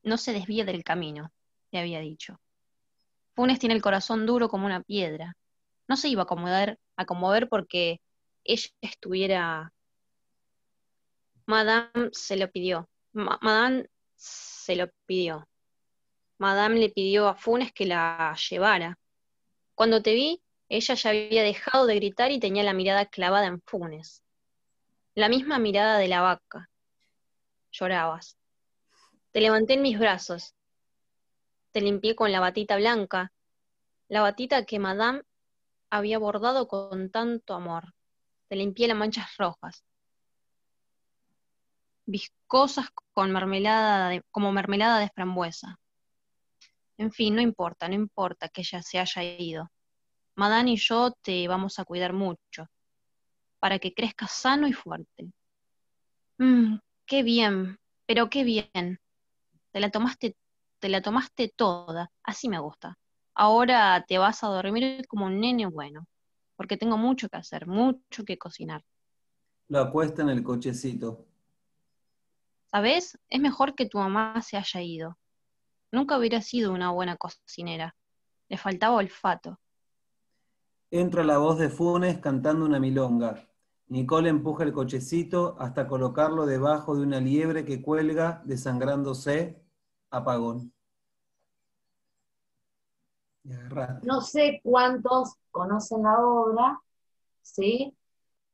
no se desvía del camino, le había dicho. Funes tiene el corazón duro como una piedra. No se iba a conmover porque ella estuviera. Madame se lo pidió. Madame se lo pidió. Madame le pidió a Funes que la llevara. Cuando te vi, ella ya había dejado de gritar y tenía la mirada clavada en Funes. La misma mirada de la vaca. Llorabas. Te levanté en mis brazos. Te limpié con la batita blanca, la batita que Madame había bordado con tanto amor. Te limpié las manchas rojas, viscosas como mermelada de frambuesa. En fin, no importa que ella se haya ido. Madame y yo te vamos a cuidar mucho, para que crezcas sano y fuerte. Qué bien, pero qué bien. Te la tomaste, te la tomaste toda, así me gusta. Ahora te vas a dormir como un nene bueno, porque tengo mucho que hacer, mucho que cocinar. Lo acuesta en el cochecito. ¿Sabes? Es mejor que tu mamá se haya ido. Nunca hubiera sido una buena cocinera. Le faltaba olfato. Entra la voz de Funes cantando una milonga. Nicole empuja el cochecito hasta colocarlo debajo de una liebre que cuelga, desangrándose, apagón. Y agarrate. No sé cuántos conocen la obra, ¿sí?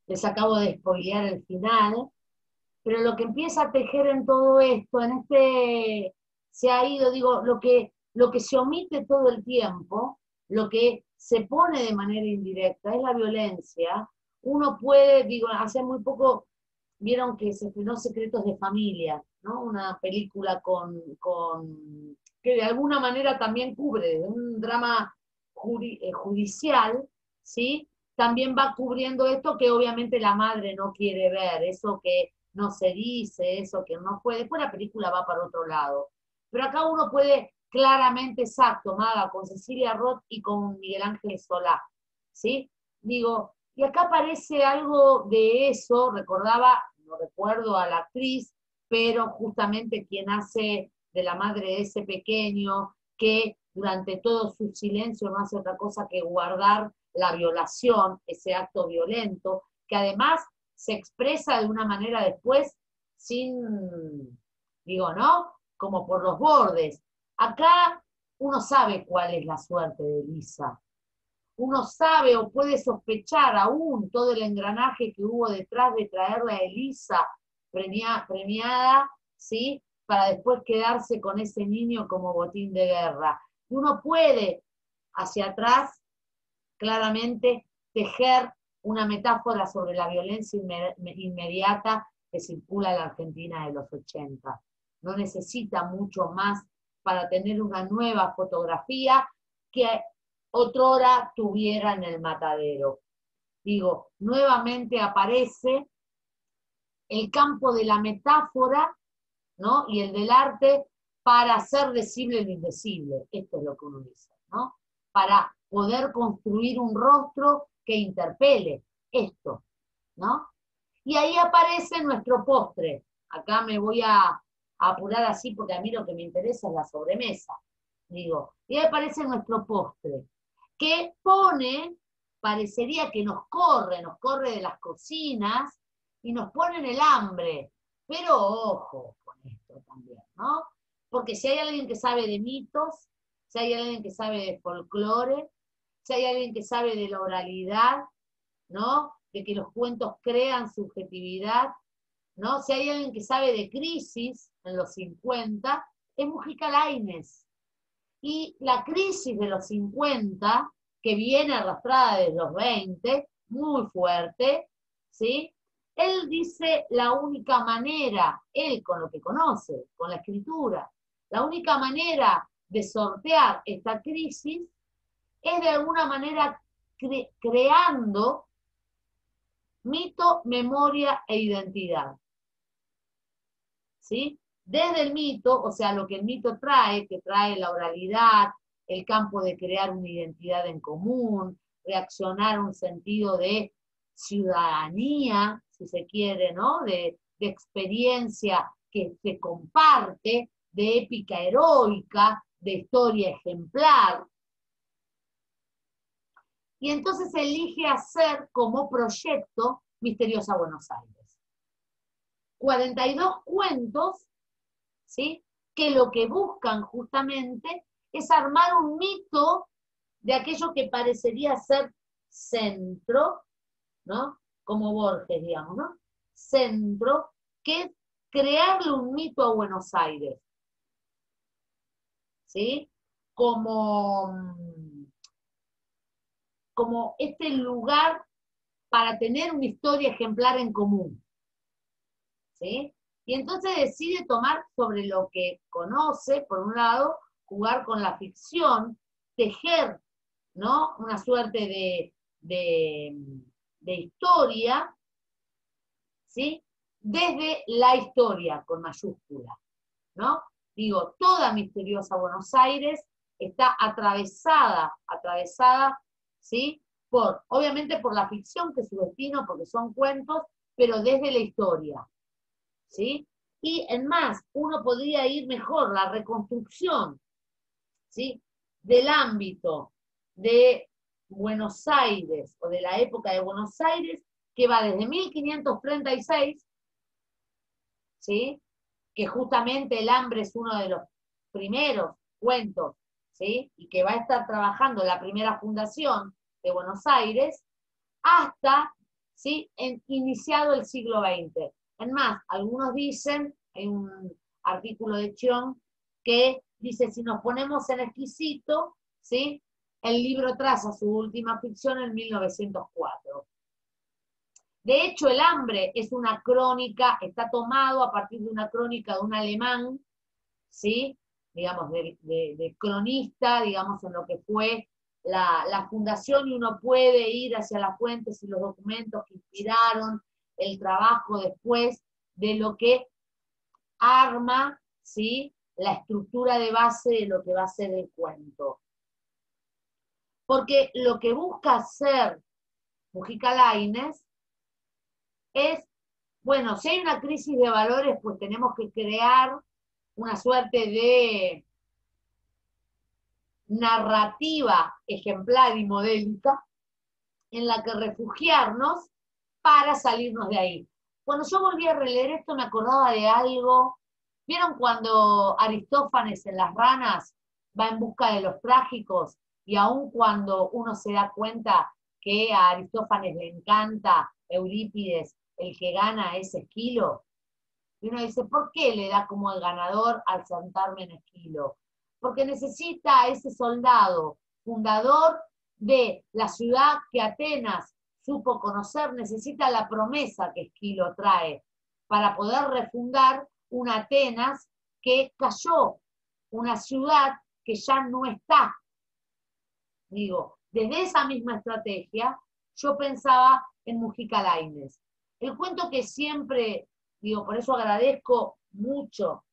Les acabo de spoilear el final, pero lo que empieza a tejer en todo esto, en este, se ha ido, digo, lo que se omite todo el tiempo, lo que se pone de manera indirecta es la violencia. Uno puede, digo, hace muy poco vieron que se estrenó Secretos de Familia, ¿no? Una película que de alguna manera también cubre un drama judicial, ¿sí? También va cubriendo esto que obviamente la madre no quiere ver, eso que no se dice, eso que no puede. Después la película va para otro lado. Pero acá uno puede claramente, exacto, Maga, con Cecilia Roth y con Miguel Ángel Solá, ¿sí? Digo, y acá aparece algo de eso, recordaba, no recuerdo a la actriz, pero justamente quien hace de la madre de ese pequeño, que durante todo su silencio no hace otra cosa que guardar la violación, ese acto violento, que además se expresa de una manera después sin, digo, ¿no? Como por los bordes. Acá uno sabe cuál es la suerte de Lisa. Uno sabe o puede sospechar aún todo el engranaje que hubo detrás de traerla a Elisa premiada, ¿sí? Para después quedarse con ese niño como botín de guerra. Y uno puede, hacia atrás, claramente, tejer una metáfora sobre la violencia inmediata que circula en la Argentina de los 80. no necesita mucho más para tener una nueva fotografía que otrora tuviera en el matadero. Digo, nuevamente aparece el campo de la metáfora, ¿no? Y el del arte para hacer decible lo indecible. Esto es lo que uno dice, ¿no? Para poder construir un rostro que interpele esto, ¿no? Y ahí aparece nuestro postre. Acá me voy a apurar así porque a mí lo que me interesa es la sobremesa. Digo, y ahí aparece nuestro postre, que pone, parecería que nos corre de las cocinas y nos pone en el hambre. Pero ojo con esto también, ¿no? Porque si hay alguien que sabe de mitos, si hay alguien que sabe de folclore, si hay alguien que sabe de la oralidad, ¿no? De que los cuentos crean subjetividad, ¿no? Si hay alguien que sabe de crisis en los 50, es Mujica Lainez. Y la crisis de los 50, que viene arrastrada desde los 20, muy fuerte, ¿sí? Él dice la única manera, él con lo que conoce, con la escritura, la única manera de sortear esta crisis es de alguna manera creando mito, memoria e identidad. ¿Sí? Desde el mito, o sea, lo que el mito trae, que trae la oralidad, el campo de crear una identidad en común, reaccionar a un sentido de ciudadanía, si se quiere, ¿no? De experiencia que se comparte, de épica heroica, de historia ejemplar. Y entonces elige hacer como proyecto Misteriosa Buenos Aires. 42 cuentos, ¿sí? Que lo que buscan justamente es armar un mito de aquello que parecería ser centro, ¿no? Como Borges, digamos, ¿no? Centro, que es crearle un mito a Buenos Aires, ¿sí? Como este lugar para tener una historia ejemplar en común, ¿sí? Y entonces decide tomar sobre lo que conoce, por un lado, jugar con la ficción, tejer, ¿no? Una suerte de historia, ¿sí? Desde la historia, con mayúscula, ¿no? Digo, toda Misteriosa Buenos Aires está atravesada, ¿sí? Obviamente por la ficción, que es su destino, porque son cuentos, pero desde la historia, ¿sí? Y en más, uno podría ir mejor, la reconstrucción, ¿sí? Del ámbito de Buenos Aires, o de la época de Buenos Aires, que va desde 1536, ¿sí? Que justamente el hambre es uno de los primeros cuentos, ¿sí? Y que va a estar trabajando la primera fundación de Buenos Aires, hasta, ¿sí? Iniciado el siglo XX. En más, algunos dicen, hay un artículo de Chion, que dice, si nos ponemos en exquisito, ¿sí? El libro traza su última ficción en 1904. De hecho, el hambre es una crónica, está tomado a partir de una crónica de un alemán, ¿sí? Digamos, de cronista, digamos, en lo que fue la fundación, y uno puede ir hacia las fuentes y los documentos que inspiraron el trabajo después de lo que arma, ¿sí? La estructura de base de lo que va a ser el cuento. Porque lo que busca hacer Mujica Lainez es, bueno, si hay una crisis de valores, pues tenemos que crear una suerte de narrativa ejemplar y modélica en la que refugiarnos para salirnos de ahí. Cuando yo volví a releer esto me acordaba de algo. ¿Vieron cuando Aristófanes en Las ranas va en busca de los trágicos, y aun cuando uno se da cuenta que a Aristófanes le encanta Eurípides, el que gana es Esquilo? Y uno dice, ¿por qué le da como el ganador al sentarme en Esquilo? Porque necesita a ese soldado fundador de la ciudad que Atenas supo conocer, necesita la promesa que Esquilo trae para poder refundar una Atenas que cayó una ciudad que ya no está. Digo, desde esa misma estrategia, yo pensaba en Mujica Lainez. El cuento que siempre, digo, por eso agradezco mucho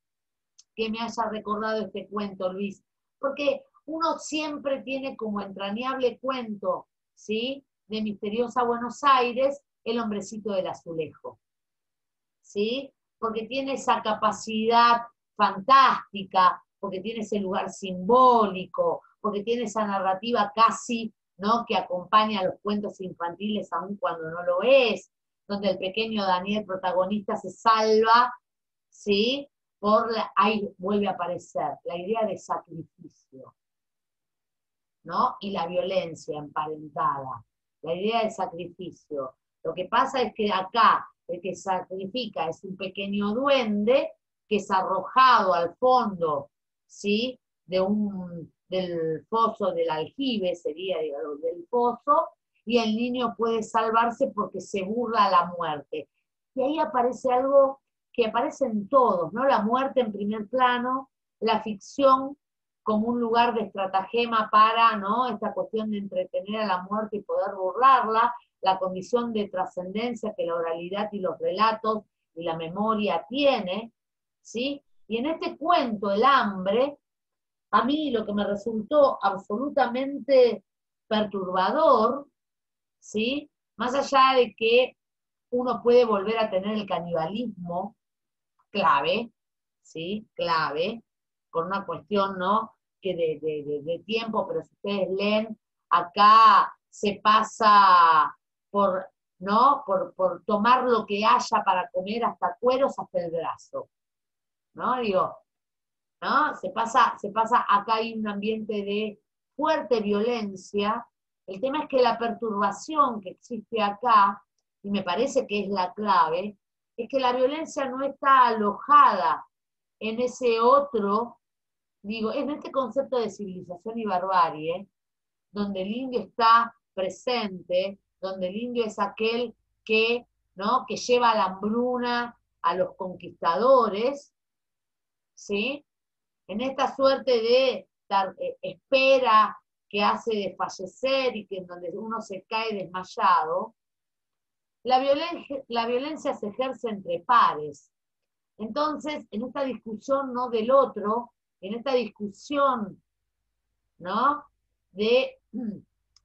que me haya recordado este cuento, Luis, porque uno siempre tiene como entrañable cuento, ¿sí?, de Misteriosa Buenos Aires, El hombrecito del azulejo, ¿sí?, porque tiene esa capacidad fantástica, porque tiene ese lugar simbólico, porque tiene esa narrativa casi, ¿no?, que acompaña a los cuentos infantiles aun cuando no lo es, donde el pequeño Daniel, protagonista, se salva, ¿sí?, ahí vuelve a aparecer la idea de sacrificio, ¿no?, y la violencia emparentada, la idea de sacrificio. Lo que pasa es que acá el que sacrifica es un pequeño duende que es arrojado al fondo, ¿sí?, del foso del aljibe, sería, digamos, del pozo, y el niño puede salvarse porque se burla a la muerte. Y ahí aparece algo que aparece en todos, ¿no? La muerte en primer plano, la ficción como un lugar de estratagema para, ¿no?, esta cuestión de entretener a la muerte y poder burlarla, la condición de trascendencia que la oralidad y los relatos y la memoria tiene, ¿sí? Y en este cuento, El hambre, a mí lo que me resultó absolutamente perturbador, ¿sí?, más allá de que uno puede volver a tener el canibalismo, clave, ¿sí?, clave, por una cuestión, ¿no?, que de tiempo, pero si ustedes leen, acá se pasa por, ¿no?, por tomar lo que haya para comer hasta cueros hasta el brazo, ¿no? Digo, ¿no? Se pasa, acá hay un ambiente de fuerte violencia. El tema es que la perturbación que existe acá, y me parece que es la clave, es que la violencia no está alojada en ese otro, digo, en este concepto de civilización y barbarie, donde el indio está presente, donde el indio es aquel que, ¿no?, que lleva la hambruna a los conquistadores, ¿sí?, en esta suerte de espera que hace desfallecer y que en donde uno se cae desmayado, la violencia se ejerce entre pares. Entonces, en esta discusión no del otro, en esta discusión, ¿no?, de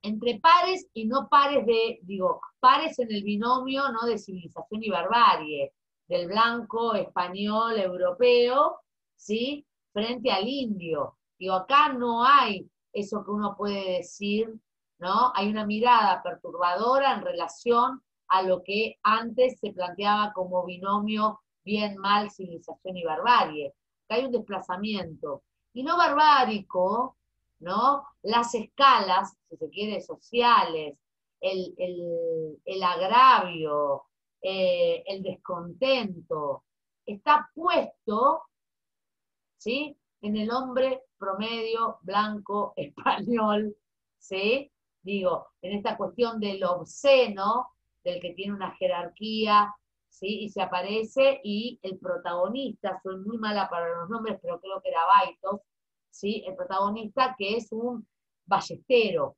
entre pares y no pares de, digo, pares en el binomio, ¿no?, de civilización y barbarie, del blanco, español, europeo, ¿sí?, frente al indio. Digo, acá no hay eso que uno puede decir, ¿no? Hay una mirada perturbadora en relación a lo que antes se planteaba como binomio bien, mal, civilización y barbarie. Acá hay un desplazamiento. Y no barbárico, ¿no? Las escalas, si se quiere, sociales, el agravio, el descontento, está puesto, ¿sí?, en el hombre promedio, blanco, español, ¿sí? Digo, en esta cuestión del obsceno, del que tiene una jerarquía, ¿sí?, y se aparece, y el protagonista, soy muy mala para los nombres, pero creo que era Baitos, ¿sí?, el protagonista que es un ballestero,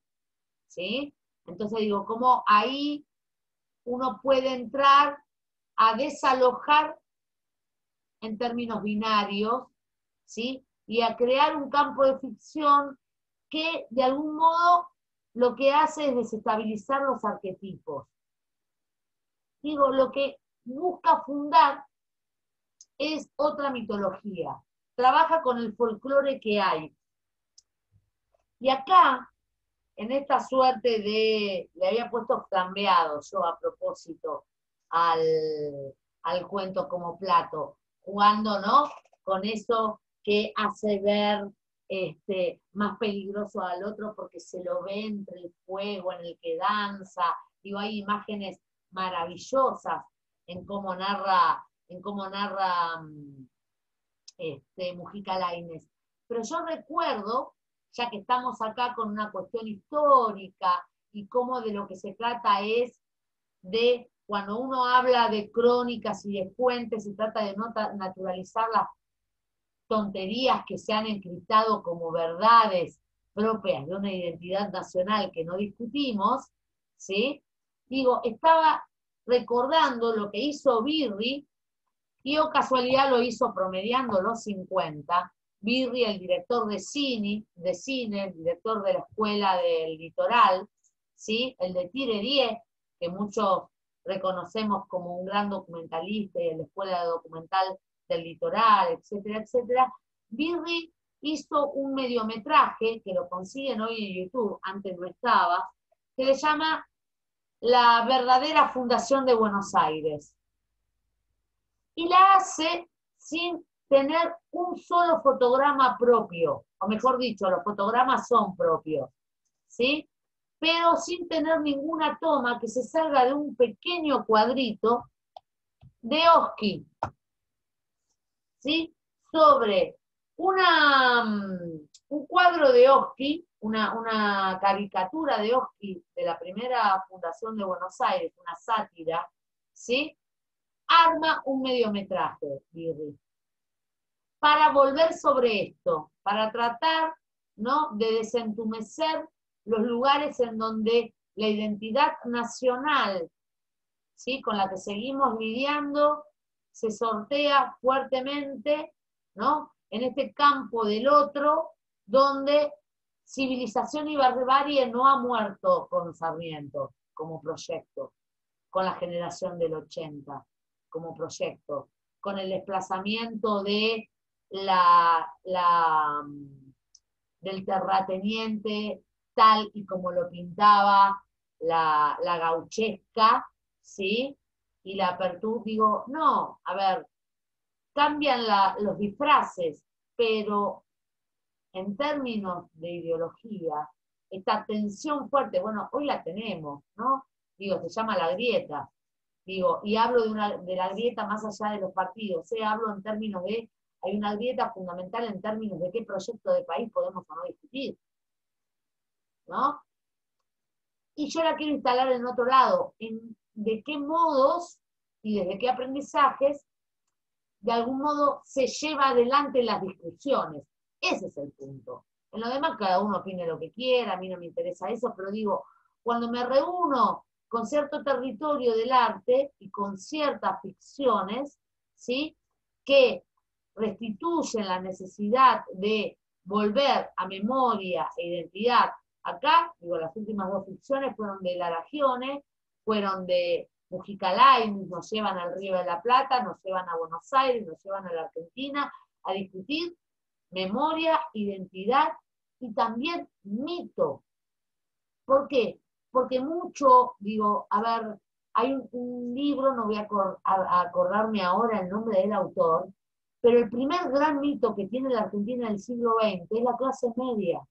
¿sí? Entonces digo, ¿cómo ahí uno puede entrar a desalojar en términos binarios, ¿sí?, y a crear un campo de ficción que de algún modo lo que hace es desestabilizar los arquetipos? Digo, lo que busca fundar es otra mitología, trabaja con el folclore que hay. Y acá, en esta suerte de, le había puesto flambeado yo a propósito al cuento como plato, jugando, ¿no?, con eso que hace ver más peligroso al otro porque se lo ve entre el fuego en el que danza. Digo, hay imágenes maravillosas en cómo narra Mujica Lainez. Pero yo recuerdo, ya que estamos acá con una cuestión histórica y cómo de lo que se trata es de, cuando uno habla de crónicas y de fuentes, se trata de no naturalizar tonterías que se han encriptado como verdades propias de una identidad nacional que no discutimos, ¿sí? Digo, estaba recordando lo que hizo Birri, y o casualidad lo hizo promediando los 50. Birri, el director de cine, el director de la Escuela del Litoral, ¿sí? El de Tirerié, que muchos reconocemos como un gran documentalista, y el de Escuela de Documental del Litoral, etcétera, etcétera. Birri hizo un mediometraje, que lo consiguen hoy en YouTube, antes no estaba, que le llama La verdadera fundación de Buenos Aires. Y la hace sin tener un solo fotograma propio, o mejor dicho, los fotogramas son propios, ¿sí? Pero sin tener ninguna toma que se salga de un pequeño cuadrito de Oski, ¿sí? Sobre un cuadro de Oski, una caricatura de Oski de la primera fundación de Buenos Aires, una sátira, ¿sí? Arma un mediometraje, Birri, para volver sobre esto, para tratar, ¿no?, de desentumecer los lugares en donde la identidad nacional, ¿sí?, con la que seguimos lidiando, se sortea fuertemente, ¿no?, en este campo del otro, donde civilización y barbarie no ha muerto con Sarmiento como proyecto, con la generación del 80 como proyecto, con el desplazamiento de del terrateniente tal y como lo pintaba la gauchesca, ¿sí? Y la apertura, digo, no, a ver, cambian los disfraces, pero en términos de ideología, esta tensión fuerte, bueno, hoy la tenemos, ¿no? Digo, se llama la grieta. Digo, y hablo de la grieta más allá de los partidos, hablo en términos de, hay una grieta fundamental en términos de qué proyecto de país podemos o no discutir, ¿no? Y yo la quiero instalar en otro lado, en de qué modos y desde qué aprendizajes, de algún modo, se lleva adelante las discusiones. Ese es el punto. En lo demás, cada uno opine lo que quiera, a mí no me interesa eso, pero digo, cuando me reúno con cierto territorio del arte y con ciertas ficciones, ¿sí?, que restituyen la necesidad de volver a memoria e identidad. Acá, digo, las últimas dos ficciones fueron de Laragione, fueron de Mujica Lainez, nos llevan al Río de la Plata, nos llevan a Buenos Aires, nos llevan a la Argentina a discutir memoria, identidad y también mito. ¿Por qué? Porque mucho, digo, a ver, hay un libro, no voy a acordarme ahora el nombre del autor, pero el primer gran mito que tiene la Argentina del siglo XX es la clase media.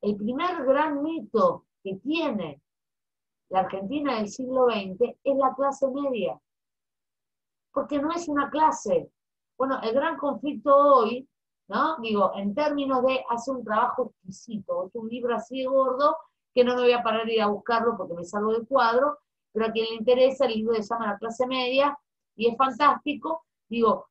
El primer gran mito que tiene la Argentina del siglo XX es la clase media, porque no es una clase. Bueno, el gran conflicto hoy, ¿no? Digo, en términos de hacer un trabajo exquisito, es un libro así de gordo, que no me voy a parar a ir a buscarlo porque me salgo del cuadro, pero a quien le interesa, el libro se llama La clase media, y es fantástico, digo,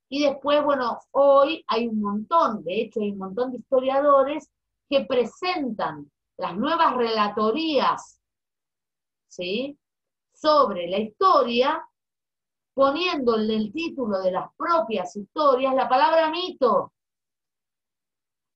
y después, bueno, hoy hay un montón, de hecho hay un montón de historiadores que presentan las nuevas relatorías, ¿sí?, sobre la historia, poniéndole el título de las propias historias la palabra mito.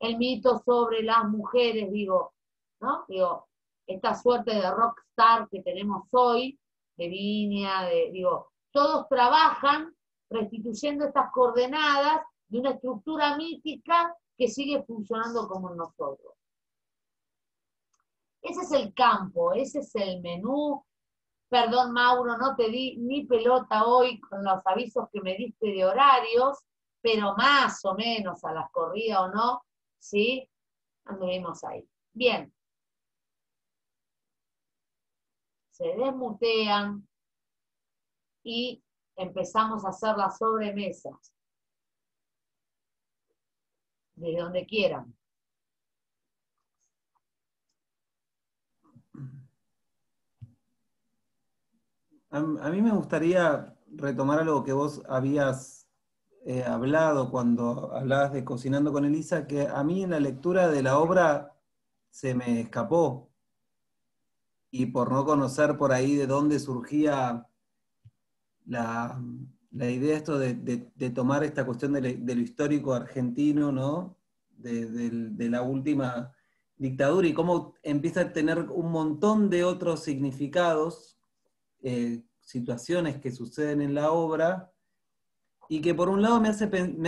El mito sobre las mujeres, digo, ¿no? Digo, esta suerte de rockstar que tenemos hoy, de Viña, digo, todos trabajan restituyendo estas coordenadas de una estructura mítica que sigue funcionando como en nosotros. Ese es el campo, ese es el menú. Perdón, Mauro, no te di ni pelota hoy con los avisos que me diste de horarios, pero más o menos a las corridas o no, ¿sí? Anduvimos ahí. Bien. Se desmutean y empezamos a hacer la sobremesa. Desde donde quieran. A mí me gustaría retomar algo que vos habías hablado cuando hablabas de Cocinando con Elisa, que a mí en la lectura de la obra se me escapó, y por no conocer por ahí de dónde surgía la, la idea esto de tomar esta cuestión de lo histórico argentino, ¿no? De la última dictadura, y cómo empieza a tener un montón de otros significados, situaciones que suceden en la obra, y que por un lado me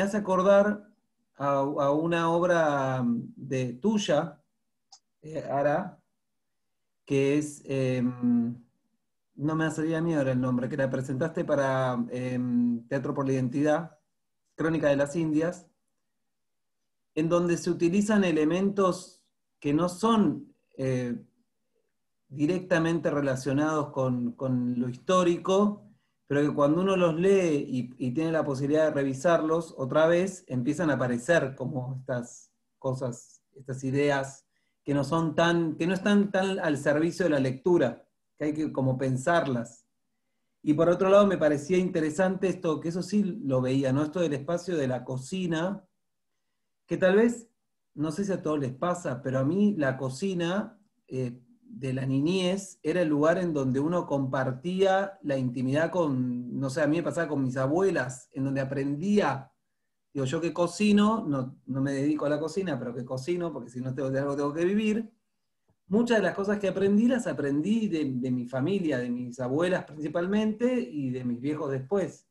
hace acordar a una obra tuya, Ara, que es, no me salía a mí ahora el nombre, que la presentaste para Teatro por la Identidad, Crónica de las Indias, en donde se utilizan elementos que no son directamente relacionados con lo histórico, pero que cuando uno los lee y tiene la posibilidad de revisarlos otra vez, empiezan a aparecer como estas cosas, estas ideas que no están tan al servicio de la lectura, que hay que como pensarlas. Y por otro lado me parecía interesante esto, que eso sí lo veía, ¿no? Esto del espacio de la cocina, que tal vez, no sé si a todos les pasa, pero a mí la cocina de la niñez era el lugar en donde uno compartía la intimidad con, no sé, a mí me pasaba con mis abuelas, en donde aprendía, digo, yo que cocino, no me dedico a la cocina, pero que cocino, porque si no tengo de algo tengo que vivir. Muchas de las cosas que aprendí las aprendí de mi familia, de mis abuelas principalmente, y de mis viejos después.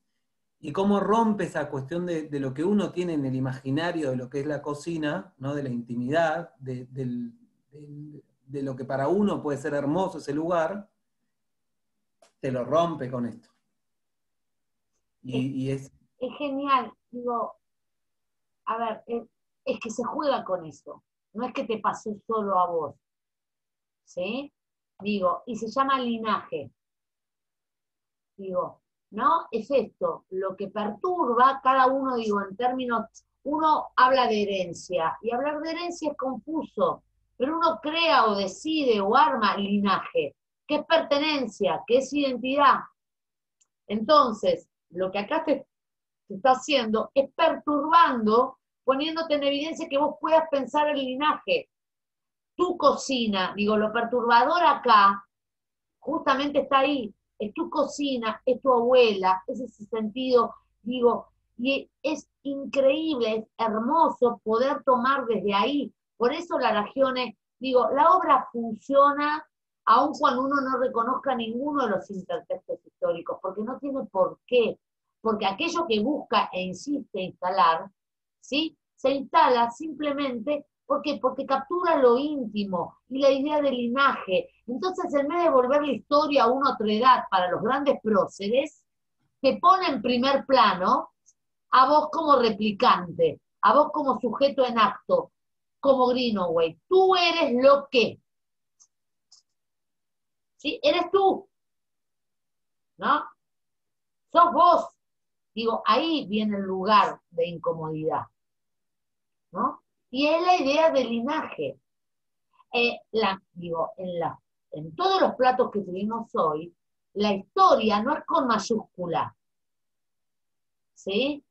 Y cómo rompe esa cuestión de lo que uno tiene en el imaginario de lo que es la cocina, ¿no? De la intimidad, de lo que para uno puede ser hermoso ese lugar, te lo rompe con esto. Y es genial, digo, a ver, es que se juega con eso, no es que te pase solo a vos, ¿sí? Digo, y se llama linaje. Digo, ¿no? Es esto, lo que perturba cada uno, digo, en términos, uno habla de herencia, y hablar de herencia es confuso, pero uno crea o decide o arma linaje, que es pertenencia, que es identidad. Entonces, lo que acá te está haciendo es perturbando, poniéndote en evidencia que vos puedas pensar el linaje. Tu cocina, digo, lo perturbador acá, justamente está ahí, es tu cocina, es tu abuela, es ese sentido, digo, y es increíble, es hermoso poder tomar desde ahí. Por eso la Ragione, digo, la obra funciona aun cuando uno no reconozca ninguno de los intertextos históricos, porque no tiene por qué, porque aquello que busca e insiste instalar, ¿sí? Se instala simplemente porque captura lo íntimo y la idea del linaje. Entonces, en vez de volver la historia a una otredad para los grandes próceres, te pone en primer plano a vos como replicante, a vos como sujeto en acto, como Greenaway. Tú eres lo que. ¿Sí? Eres tú. ¿No? Sos vos. Digo, ahí viene el lugar de incomodidad. ¿No? Y es la idea del linaje. Digo, en todos los platos que tuvimos hoy, la historia no es con mayúscula, ¿sí?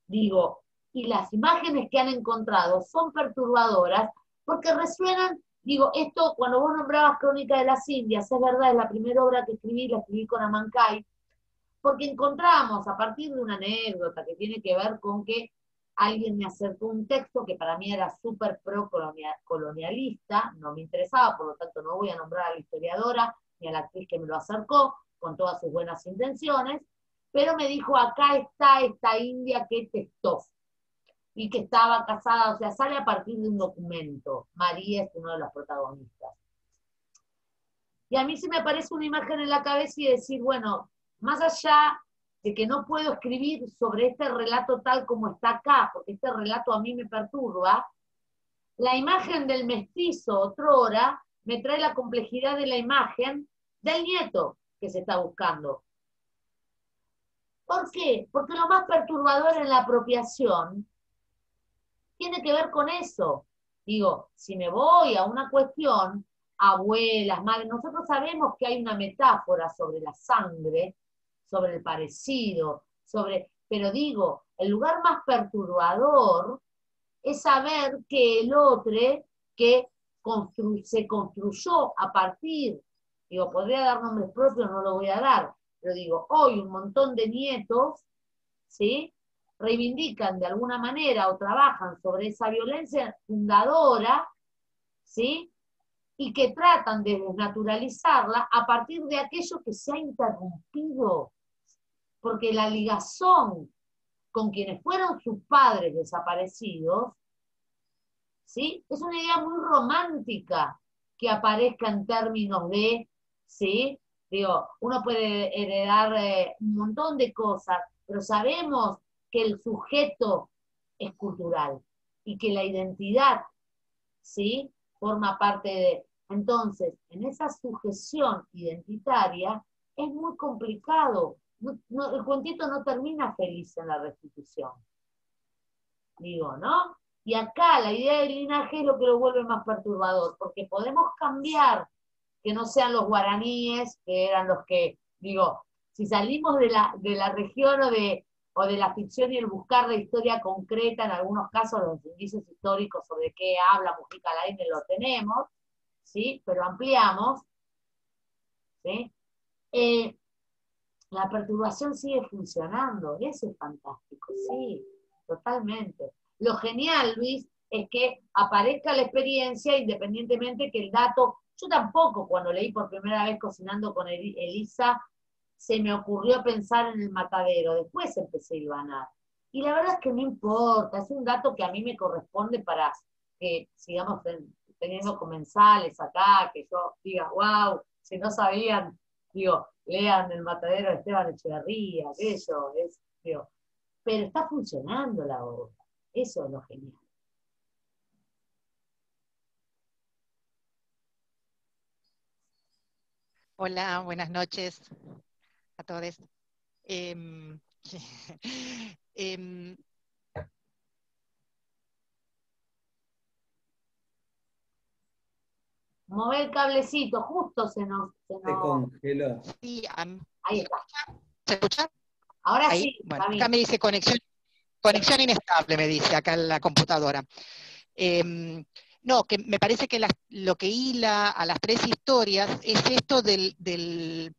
Digo, y las imágenes que han encontrado son perturbadoras porque resuenan, digo, esto cuando vos nombrabas Crónica de las Indias, es verdad, es la primera obra que escribí, la escribí con Amancay, porque encontramos a partir de una anécdota que tiene que ver con que alguien me acercó un texto que para mí era súper pro-colonialista, no me interesaba, por lo tanto no voy a nombrar a la historiadora ni a la actriz que me lo acercó, con todas sus buenas intenciones, pero me dijo, acá está esta india que testó, y que estaba casada, o sea, sale a partir de un documento, María es uno de los protagonistas. Y a mí se me aparece una imagen en la cabeza y decir, bueno, más allá de que no puedo escribir sobre este relato tal como está acá, porque este relato a mí me perturba, la imagen del mestizo, otrora, me trae la complejidad de la imagen del nieto que se está buscando. ¿Por qué? Porque lo más perturbador en la apropiación tiene que ver con eso. Digo, si me voy a una cuestión, abuelas, madres, nosotros sabemos que hay una metáfora sobre la sangre, sobre el parecido, pero digo, el lugar más perturbador es saber que el otro que se construyó a partir, digo, podría dar nombres propios, no lo voy a dar, pero digo, hoy un montón de nietos, ¿sí? Reivindican de alguna manera o trabajan sobre esa violencia fundadora, ¿sí? Y que tratan de desnaturalizarla a partir de aquello que se ha interrumpido, porque la ligazón con quienes fueron sus padres desaparecidos, ¿sí? Es una idea muy romántica que aparezca en términos de, ¿sí? Digo, uno puede heredar un montón de cosas, pero sabemos que el sujeto es cultural y que la identidad, ¿sí? Forma parte de... Entonces, en esa sujeción identitaria es muy complicado. El cuentito no termina feliz en la restitución. Digo, ¿no? Y acá la idea del linaje es lo que lo vuelve más perturbador, porque podemos cambiar que no sean los guaraníes, que eran los que, digo, si salimos de la región o de la ficción y el buscar la historia concreta, en algunos casos los indicios históricos sobre qué habla Mujica Lainez lo tenemos, ¿sí? Pero ampliamos, ¿sí? La perturbación sigue funcionando, eso es fantástico, sí, totalmente. Lo genial, Luis, es que aparezca la experiencia independientemente que el dato, yo tampoco cuando leí por primera vez Cocinando con Elisa, se me ocurrió pensar en el matadero, después empecé a hilvanar. Y la verdad es que no importa, es un dato que a mí me corresponde para que sigamos teniendo comensales acá, que yo diga, wow, si no sabían, digo, lean El matadero de Esteban Echeverría, aquello, digo, pero está funcionando la obra, eso es lo genial. Hola, buenas noches a todos. Em, em, Mover el cablecito, justo se Se congeló. sí, ahí está. ¿se escucha? Ahora Ahí, sí, bueno, Javi. acá me dice conexión inestable, me dice acá en la computadora. No, que me parece que lo que hila a las tres historias es esto del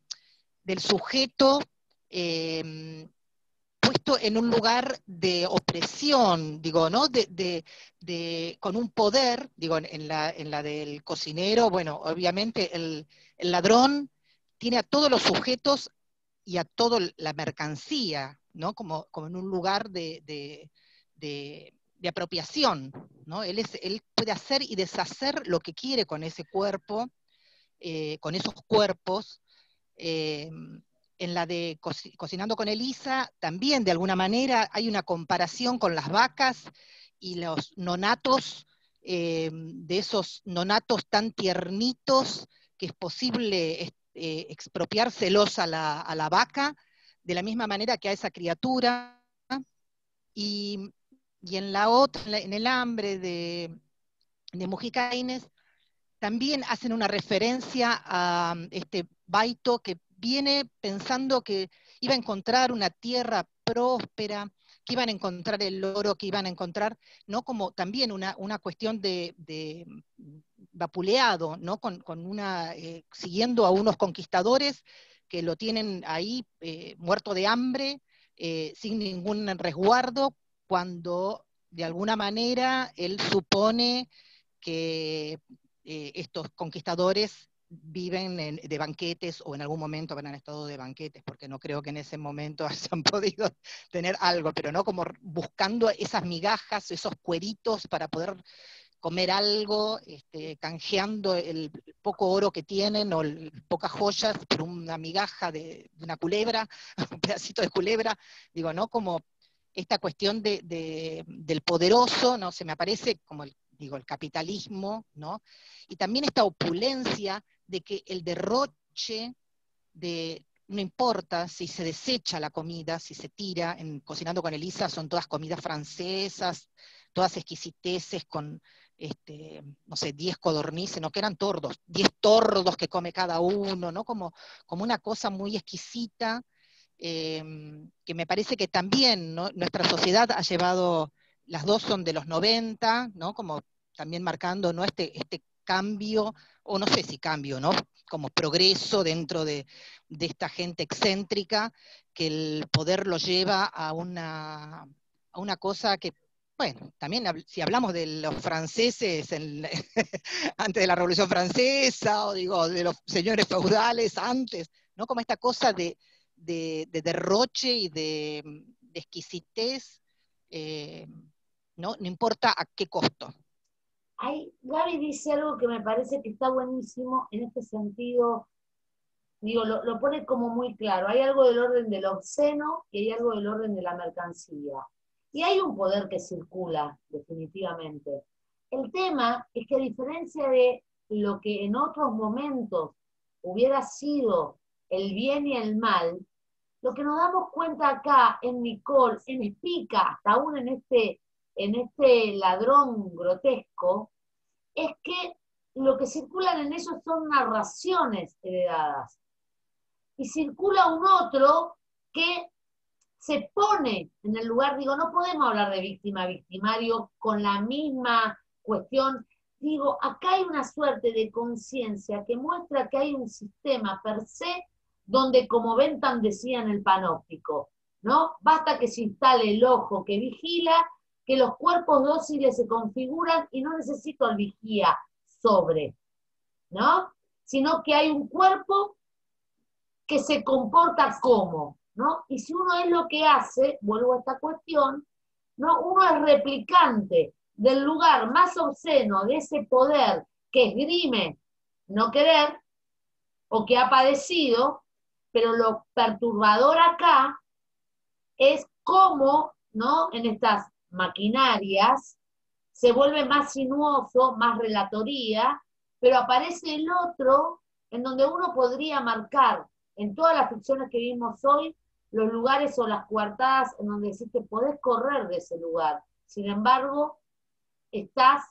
sujeto puesto en un lugar de opresión, digo, ¿no? Con un poder, digo, en la del cocinero, bueno, obviamente el ladrón tiene a todos los sujetos y a toda la mercancía, ¿no? Como en un lugar de apropiación, ¿no? Él puede hacer y deshacer lo que quiere con ese cuerpo, con esos cuerpos. En la de Cocinando con Elisa, también de alguna manera hay una comparación con las vacas y los nonatos, de esos nonatos tan tiernitos que es posible expropiárselos a la vaca, de la misma manera que a esa criatura. Y en la otra, en El hambre de Mujica Lainez, también hacen una referencia a este Baito que viene pensando que iba a encontrar una tierra próspera, que iban a encontrar el oro, que iban a encontrar, ¿no? Como también una cuestión de vapuleado, ¿no? Siguiendo a unos conquistadores que lo tienen ahí muerto de hambre, sin ningún resguardo, cuando de alguna manera él supone que estos conquistadores viven de banquetes o en algún momento habrán estado de banquetes, porque no creo que en ese momento hayan podido tener algo, pero no como buscando esas migajas, esos cueritos para poder comer algo, canjeando el poco oro que tienen o pocas joyas por una migaja de una culebra, un pedacito de culebra, digo, ¿no? Como esta cuestión del poderoso, ¿no? Se me aparece como el capitalismo, ¿no? Y también esta opulencia de que el derroche no importa si se desecha la comida, si se tira, en Cocinando con Elisa son todas comidas francesas, todas exquisiteces con, no sé, 10 codornices, no que eran tordos, 10 tordos que come cada uno, ¿no? Como una cosa muy exquisita, que me parece que también, ¿no?, nuestra sociedad ha llevado, las dos son de los 90, ¿no?, como también marcando, ¿no?, este cambio, o no sé si cambio, ¿no?, como progreso dentro de esta gente excéntrica, que el poder lo lleva a una cosa que, bueno, también si hablamos de los franceses antes de la Revolución Francesa, o digo, de los señores feudales antes, ¿no?, como esta cosa de derroche y de exquisitez, ¿no? No importa a qué costo. Gaby dice algo que me parece que está buenísimo en este sentido, digo, lo pone como muy claro. Hay algo del orden del obsceno y hay algo del orden de la mercancía. Y hay un poder que circula, definitivamente. El tema es que a diferencia de lo que en otros momentos hubiera sido el bien y el mal, lo que nos damos cuenta acá en Nicole, en Espica, hasta aún en este ladrón grotesco, es que lo que circulan en ellos son narraciones heredadas. Y circula un otro que se pone en el lugar, digo, no podemos hablar de víctima-victimario con la misma cuestión. Digo, acá hay una suerte de conciencia que muestra que hay un sistema per se donde, como Bentham decía en el panóptico, ¿no? Basta que se instale el ojo que vigila, que los cuerpos dóciles se configuran y no necesito el vigía sobre, ¿no? Sino que hay un cuerpo que se comporta como, ¿no? Y si uno es lo que hace, vuelvo a esta cuestión, ¿no?, uno es replicante del lugar más obsceno de ese poder que esgrime no querer o que ha padecido, pero lo perturbador acá es cómo, ¿no?, en estas maquinarias se vuelve más sinuoso, más relatoría, pero aparece el otro en donde uno podría marcar en todas las ficciones que vimos hoy los lugares o las coartadas en donde decís que podés correr de ese lugar. Sin embargo, estás,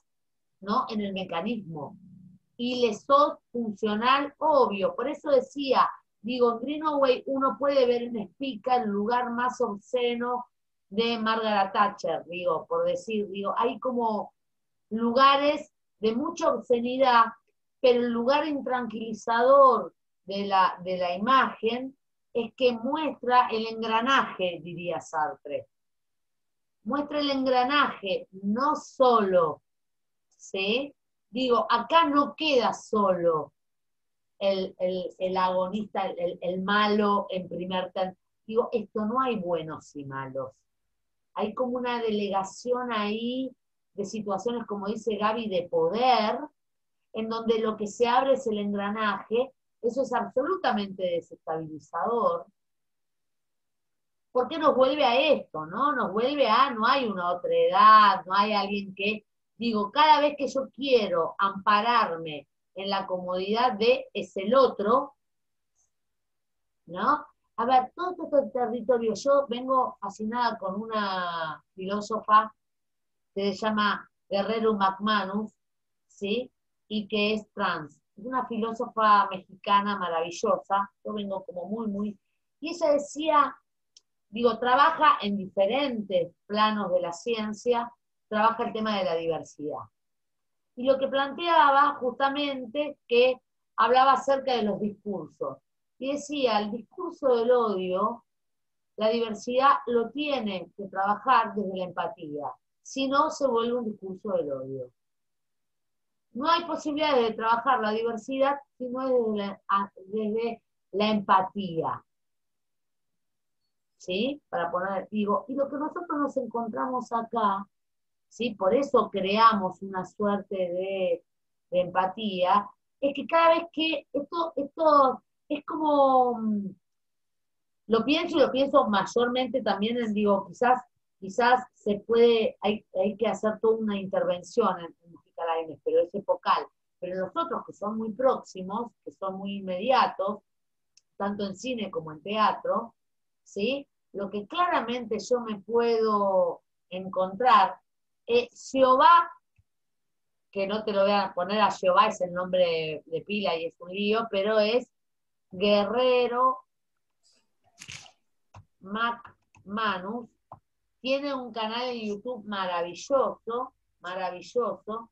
¿no?, en el mecanismo y le sos funcional, obvio. Por eso decía, digo, en Greenaway uno puede ver en Espica el lugar más obsceno de Margaret Thatcher, digo, por decir, digo, hay como lugares de mucha obscenidad, pero el lugar intranquilizador de la imagen es que muestra el engranaje, diría Sartre. Muestra el engranaje, no solo, ¿sí? Digo, acá no queda solo el agonista, el malo en primer término. Digo, esto no hay buenos y malos. Hay como una delegación ahí de situaciones, como dice Gaby, de poder, en donde lo que se abre es el engranaje. Eso es absolutamente desestabilizador, porque nos vuelve a esto, ¿no? Nos vuelve a, no hay una otra edad, no hay alguien que, digo, cada vez que yo quiero ampararme en la comodidad de es el otro, ¿no? A ver, todo este territorio, yo vengo fascinada con una filósofa que se llama Guerrero McManus, ¿sí?, y que es trans. Es una filósofa mexicana maravillosa, yo vengo como muy, y ella decía, digo, trabaja en diferentes planos de la ciencia, trabaja el tema de la diversidad. Y lo que planteaba justamente que hablaba acerca de los discursos. Y decía, el discurso del odio, la diversidad lo tiene que trabajar desde la empatía, si no se vuelve un discurso del odio. No hay posibilidades de trabajar la diversidad si no es desde la empatía. ¿Sí? Para poner, digo, y lo que nosotros nos encontramos acá, ¿sí?, por eso creamos una suerte de empatía, es que cada vez que esto es como, lo pienso y lo pienso mayormente también en, digo, quizás se puede, hay que hacer toda una intervención en Mujica Lainez, pero es epocal. Pero nosotros que son muy próximos, que son muy inmediatos, tanto en cine como en teatro, ¿sí?, lo que claramente yo me puedo encontrar es Jehová, que no te lo voy a poner a Jehová, es el nombre de pila y es un lío, pero es guerrero, McManus, tiene un canal en YouTube maravilloso, maravilloso,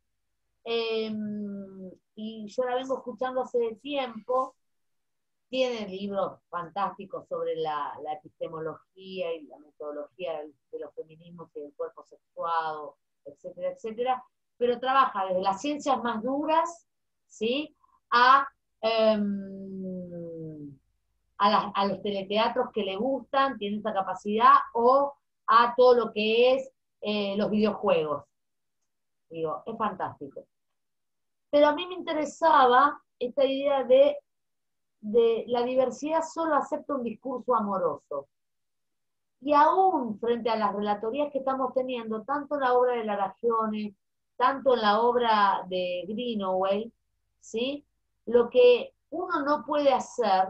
y yo la vengo escuchando hace tiempo. Tiene libros fantásticos sobre la epistemología y la metodología de los feminismos y del cuerpo sexuado, etcétera, etcétera, pero trabaja desde las ciencias más duras, ¿sí?, a los teleteatros que le gustan, tiene esa capacidad, o a todo lo que es los videojuegos. Digo, es fantástico. Pero a mí me interesaba esta idea de la diversidad solo acepta un discurso amoroso. Y aún frente a las relatorías que estamos teniendo, tanto en la obra de Laragione, tanto en la obra de Greenaway, ¿sí?, lo que uno no puede hacer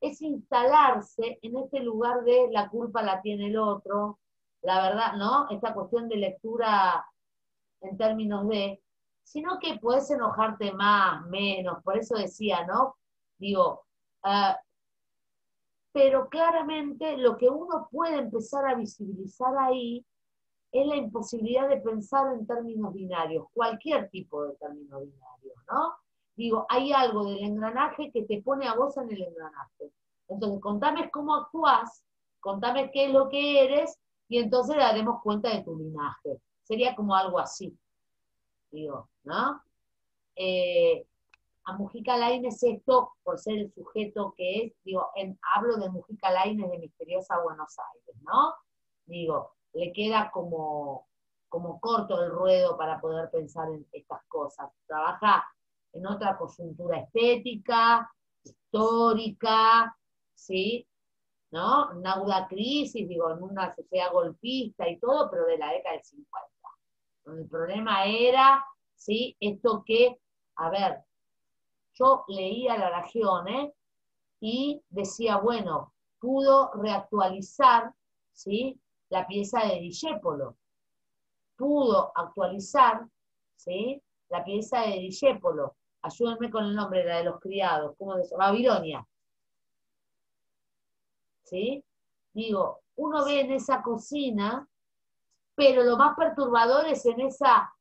es instalarse en este lugar de la culpa la tiene el otro, la verdad, ¿no? Esta cuestión de lectura en términos de, sino que podés enojarte más, menos, por eso decía, ¿no? Digo, pero claramente lo que uno puede empezar a visibilizar ahí es la imposibilidad de pensar en términos binarios, cualquier tipo de término binario, ¿no? Digo, hay algo del engranaje que te pone a vos en el engranaje. Entonces, contame cómo actuás, contame qué es lo que eres, y entonces daremos cuenta de tu linaje. Sería como algo así, digo, ¿no? A Mujica Lainez esto, por ser el sujeto que es, digo, hablo de Mujica Lainez de Misteriosa Buenos Aires, ¿no? Digo, le queda como corto el ruedo para poder pensar en estas cosas. Trabaja en otra coyuntura estética, histórica, ¿sí? ¿No? Una aguda crisis, digo, en una sociedad golpista y todo, pero de la década del 50. Donde el problema era, ¿sí?, esto que, a ver, yo leía Laragione y decía, bueno, pudo reactualizar, ¿sí?, la pieza de Discépolo. Pudo actualizar, ¿sí?, la pieza de Discépolo. Ayúdenme con el nombre, la de los criados, ¿cómo se llama? Babilonia. ¿Sí? Digo, uno ve en esa cocina, pero lo más perturbador es en esa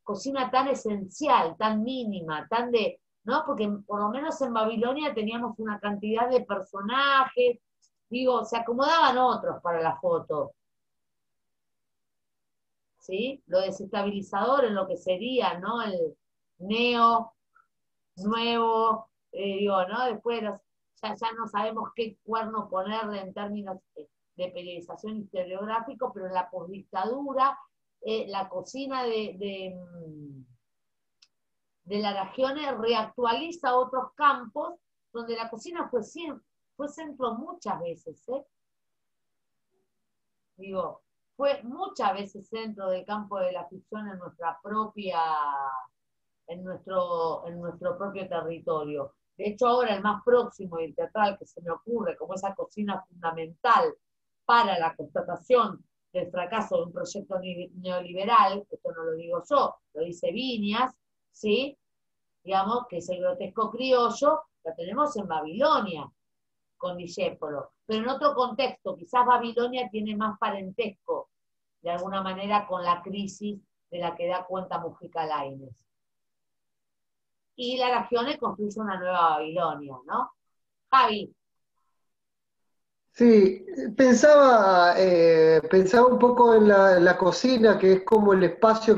cocina tan esencial, tan mínima, tan de, ¿no? Porque por lo menos en Babilonia teníamos una cantidad de personajes, digo, se acomodaban otros para la foto. ¿Sí? Lo desestabilizador en lo que sería, ¿no? El neo, nuevo, digo, ¿no? Después ya no sabemos qué cuerno ponerle en términos de periodización historiográfico, pero en la posdictadura, la cocina de Laragione reactualiza otros campos donde la cocina fue centro muchas veces, ¿eh? Digo, fue muchas veces centro del campo de la ficción en nuestra propia, en nuestro propio territorio. De hecho, ahora el más próximo y el teatral que se me ocurre como esa cocina fundamental para la constatación del fracaso de un proyecto neoliberal, esto no lo digo yo, lo dice Viñas, ¿sí? Digamos, que es el grotesco criollo, lo tenemos en Babilonia, con Discépolo, pero en otro contexto, quizás Babilonia tiene más parentesco, de alguna manera, con la crisis de la que da cuenta Mujica Lainez. Y Laragione construye una nueva Babilonia, ¿no? Javi. Sí, pensaba un poco en la cocina, que es como el espacio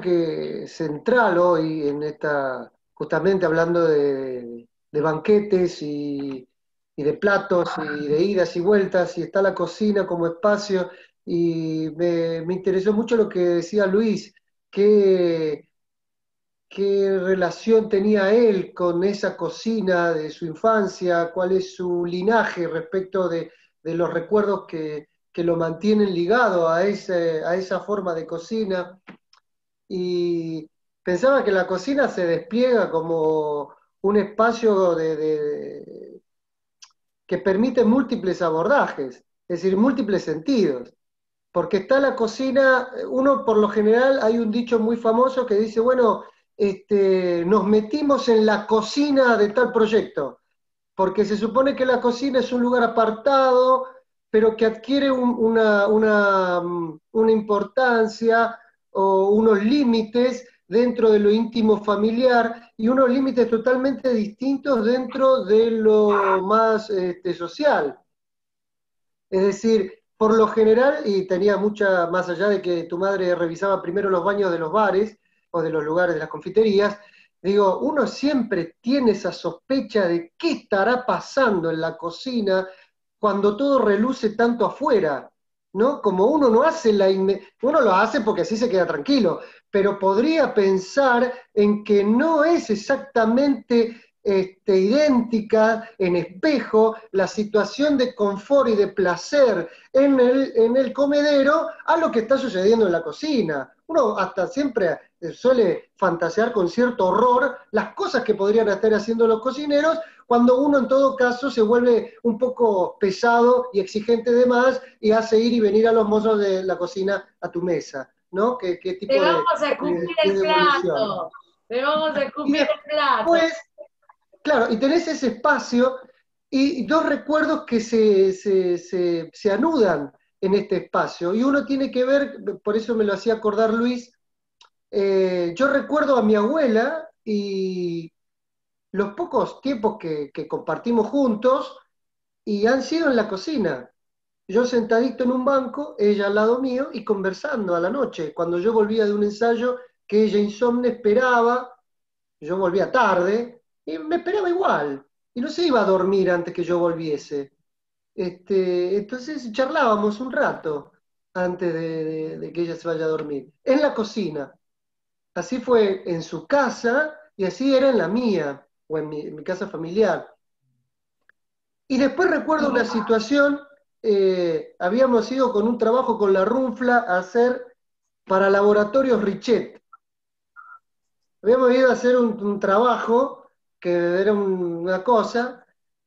central hoy en esta, justamente hablando de banquetes y de platos y de idas y vueltas, y está la cocina como espacio, y me interesó mucho lo que decía Luis, qué relación tenía él con esa cocina de su infancia, cuál es su linaje respecto de los recuerdos que lo mantienen ligado a esa forma de cocina. Y pensaba que la cocina se despliega como un espacio que permite múltiples abordajes, es decir, múltiples sentidos. Porque está la cocina, uno por lo general, hay un dicho muy famoso que dice, bueno, nos metimos en la cocina de tal proyecto, porque se supone que la cocina es un lugar apartado, pero que adquiere una importancia o unos límites dentro de lo íntimo familiar y unos límites totalmente distintos dentro de lo más social. Es decir, por lo general, y tenía mucha, más allá de que tu madre revisaba primero los baños de los bares o de los lugares de las confiterías, digo, uno siempre tiene esa sospecha de qué estará pasando en la cocina cuando todo reluce tanto afuera, ¿no? Como uno no hace uno lo hace porque así se queda tranquilo, pero podría pensar en que no es exactamente idéntica, en espejo, la situación de confort y de placer en el comedero a lo que está sucediendo en la cocina. Uno hasta siempre suele fantasear con cierto horror las cosas que podrían estar haciendo los cocineros, cuando uno en todo caso se vuelve un poco pesado y exigente de más y hace ir y venir a los mozos de la cocina a tu mesa, ¿no? ¿Qué tipo Te vamos a escupir el evolución? plato. Te vamos a escupir el plato. Pues, claro, y tenés ese espacio y dos recuerdos que se anudan en este espacio. Y uno tiene que ver, por eso me lo hacía acordar Luis, yo recuerdo a mi abuela y los pocos tiempos que compartimos juntos y han sido en la cocina. Yo sentadito en un banco, ella al lado mío y conversando a la noche. Cuando yo volvía de un ensayo que ella insomne esperaba, yo volvía tarde y me esperaba igual. Y no se iba a dormir antes que yo volviese. Entonces charlábamos un rato antes de que ella se vaya a dormir. En la cocina. Así fue en su casa y así era en la mía, o en mi casa familiar. Y después recuerdo una situación, habíamos ido con un trabajo con la Runfla a hacer para Laboratorios Richet. Habíamos ido a hacer un trabajo que era una cosa,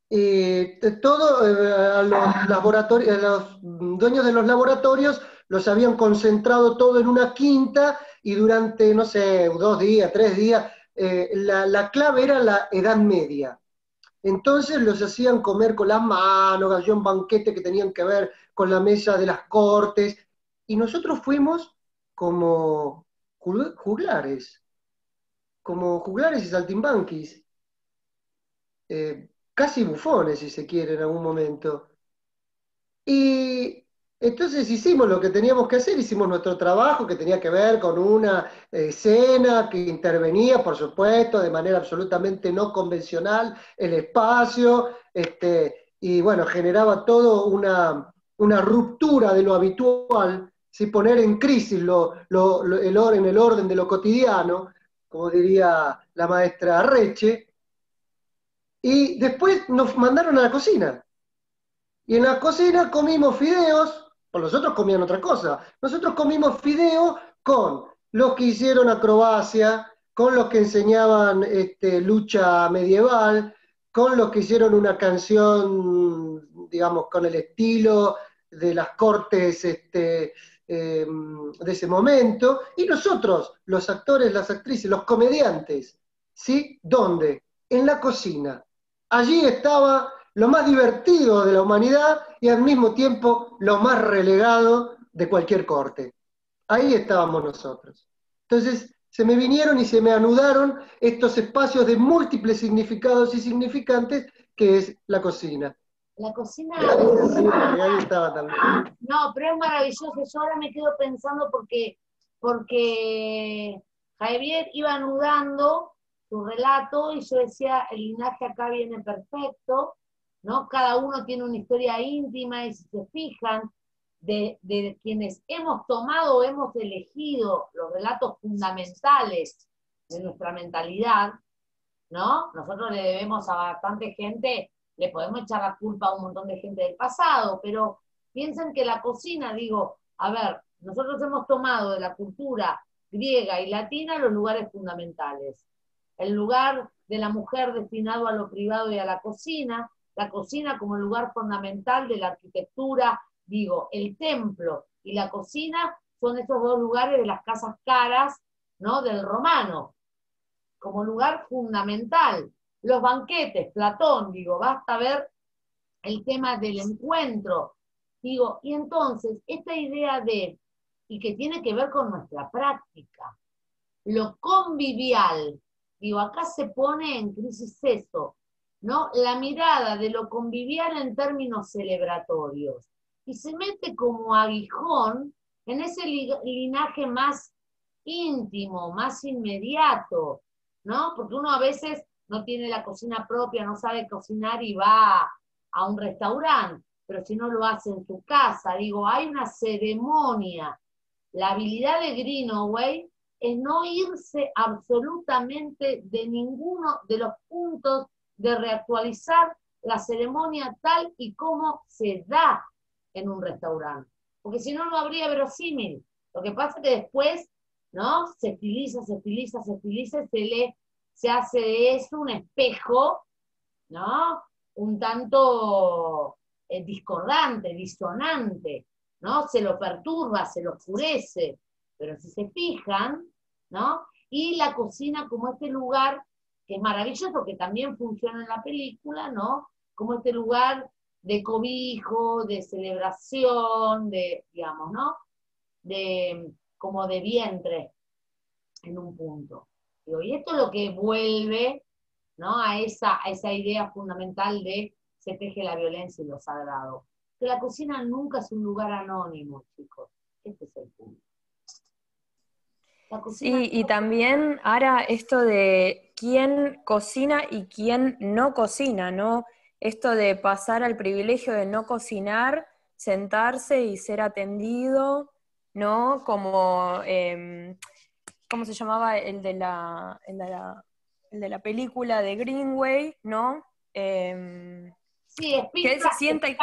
y todo a los dueños de los laboratorios los habían concentrado todo en una quinta y durante, no sé, 2 días, 3 días, la clave era la Edad Media. Entonces los hacían comer con las manos, había un banquete que tenían que ver con la mesa de las cortes, y nosotros fuimos como juglares, y saltimbanquis, casi bufones si se quiere en algún momento. Y entonces hicimos lo que teníamos que hacer, hicimos nuestro trabajo que tenía que ver con una escena que intervenía, por supuesto, de manera absolutamente no convencional, el espacio, y bueno, generaba todo una ruptura de lo habitual, ¿sí? Poner en crisis en el orden de lo cotidiano, como diría la maestra Arreche, y después nos mandaron a la cocina. Y en la cocina comimos fideos, o los otros comían otra cosa. Nosotros comimos fideos con los que hicieron acrobacia, con los que enseñaban lucha medieval, con los que hicieron una canción, digamos, con el estilo de las cortes de ese momento, y nosotros, los actores, las actrices, los comediantes, ¿sí? ¿Dónde? En la cocina. Allí estaba lo más divertido de la humanidad y al mismo tiempo lo más relegado de cualquier corte. Ahí estábamos nosotros. Entonces se me vinieron y se me anudaron estos espacios de múltiples significados y significantes que es la cocina. La cocina. Ahí estaba también. No, pero es maravilloso. Yo ahora me quedo pensando porque Javier iba anudando su relato y yo decía, el linaje acá viene perfecto, ¿no? Cada uno tiene una historia íntima y si se fijan, de quienes hemos tomado o hemos elegido los relatos fundamentales de nuestra mentalidad, ¿no? Nosotros le debemos a bastante gente, le podemos echar la culpa a un montón de gente del pasado, pero piensen que la cocina, digo, a ver, nosotros hemos tomado de la cultura griega y latina los lugares fundamentales. El lugar de la mujer destinado a lo privado y a la cocina como lugar fundamental de la arquitectura, digo, el templo y la cocina son esos dos lugares de las casas caras, ¿no? Del romano, como lugar fundamental. Los banquetes, Platón, digo, basta ver el tema del encuentro Digo, y entonces, esta idea y que tiene que ver con nuestra práctica, lo convivial, digo, acá se pone en crisis eso, ¿no? La mirada de lo convivial en términos celebratorios, y se mete como aguijón en ese linaje más íntimo, más inmediato, ¿no? Porque uno a veces no tiene la cocina propia, no sabe cocinar y va a un restaurante, pero si no lo hace en su casa, digo, hay una ceremonia. La habilidad de Greenaway es no irse absolutamente de ninguno de los puntos de reactualizar la ceremonia tal y como se da en un restaurante. Porque si no, no habría verosímil. Lo que pasa es que después, ¿no? Se estiliza, se hace de eso un espejo, ¿no? Un tanto discordante, disonante, ¿no? Se lo perturba, se lo oscurece, pero si se fijan, ¿no? Y la cocina como este lugar, que es maravilloso, que también funciona en la película, ¿no? Como este lugar de cobijo, de celebración, de, digamos, ¿no? Como de vientre en un punto. Y esto es lo que vuelve, ¿no? a esa idea fundamental de se teje la violencia y lo sagrado. Que la cocina nunca es un lugar anónimo, chicos. Este es el punto. Sí, y también ahora esto de quién cocina y quién no cocina, ¿no? Esto de pasar al privilegio de no cocinar, sentarse y ser atendido, ¿no? Como, ¿cómo se llamaba el de la película de Greenway, ¿no? Sí, es que él se sienta y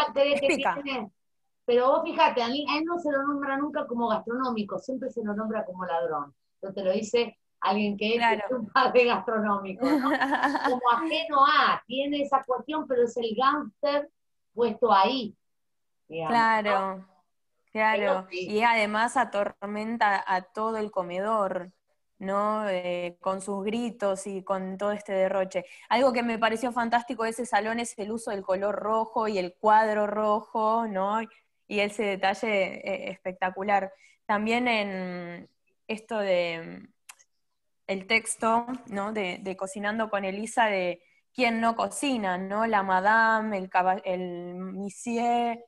pica. Pero vos fíjate, a él no se lo nombra nunca como gastronómico, siempre se lo nombra como ladrón. Entonces te lo dice alguien que es un padre gastronómico, ¿no? Como ajeno a, tiene esa cuestión, pero es el gángster puesto ahí. Digamos, claro, ¿no? claro. Sí. Y además atormenta a todo el comedor, ¿no? Con sus gritos y con todo este derroche. Algo que me pareció fantástico de ese salón es el uso del color rojo y el cuadro rojo, ¿no? Y ese detalle espectacular. También en esto de el texto, ¿no? de Cocinando con Elisa, de quién no cocina, ¿no? La madame, el monsieur,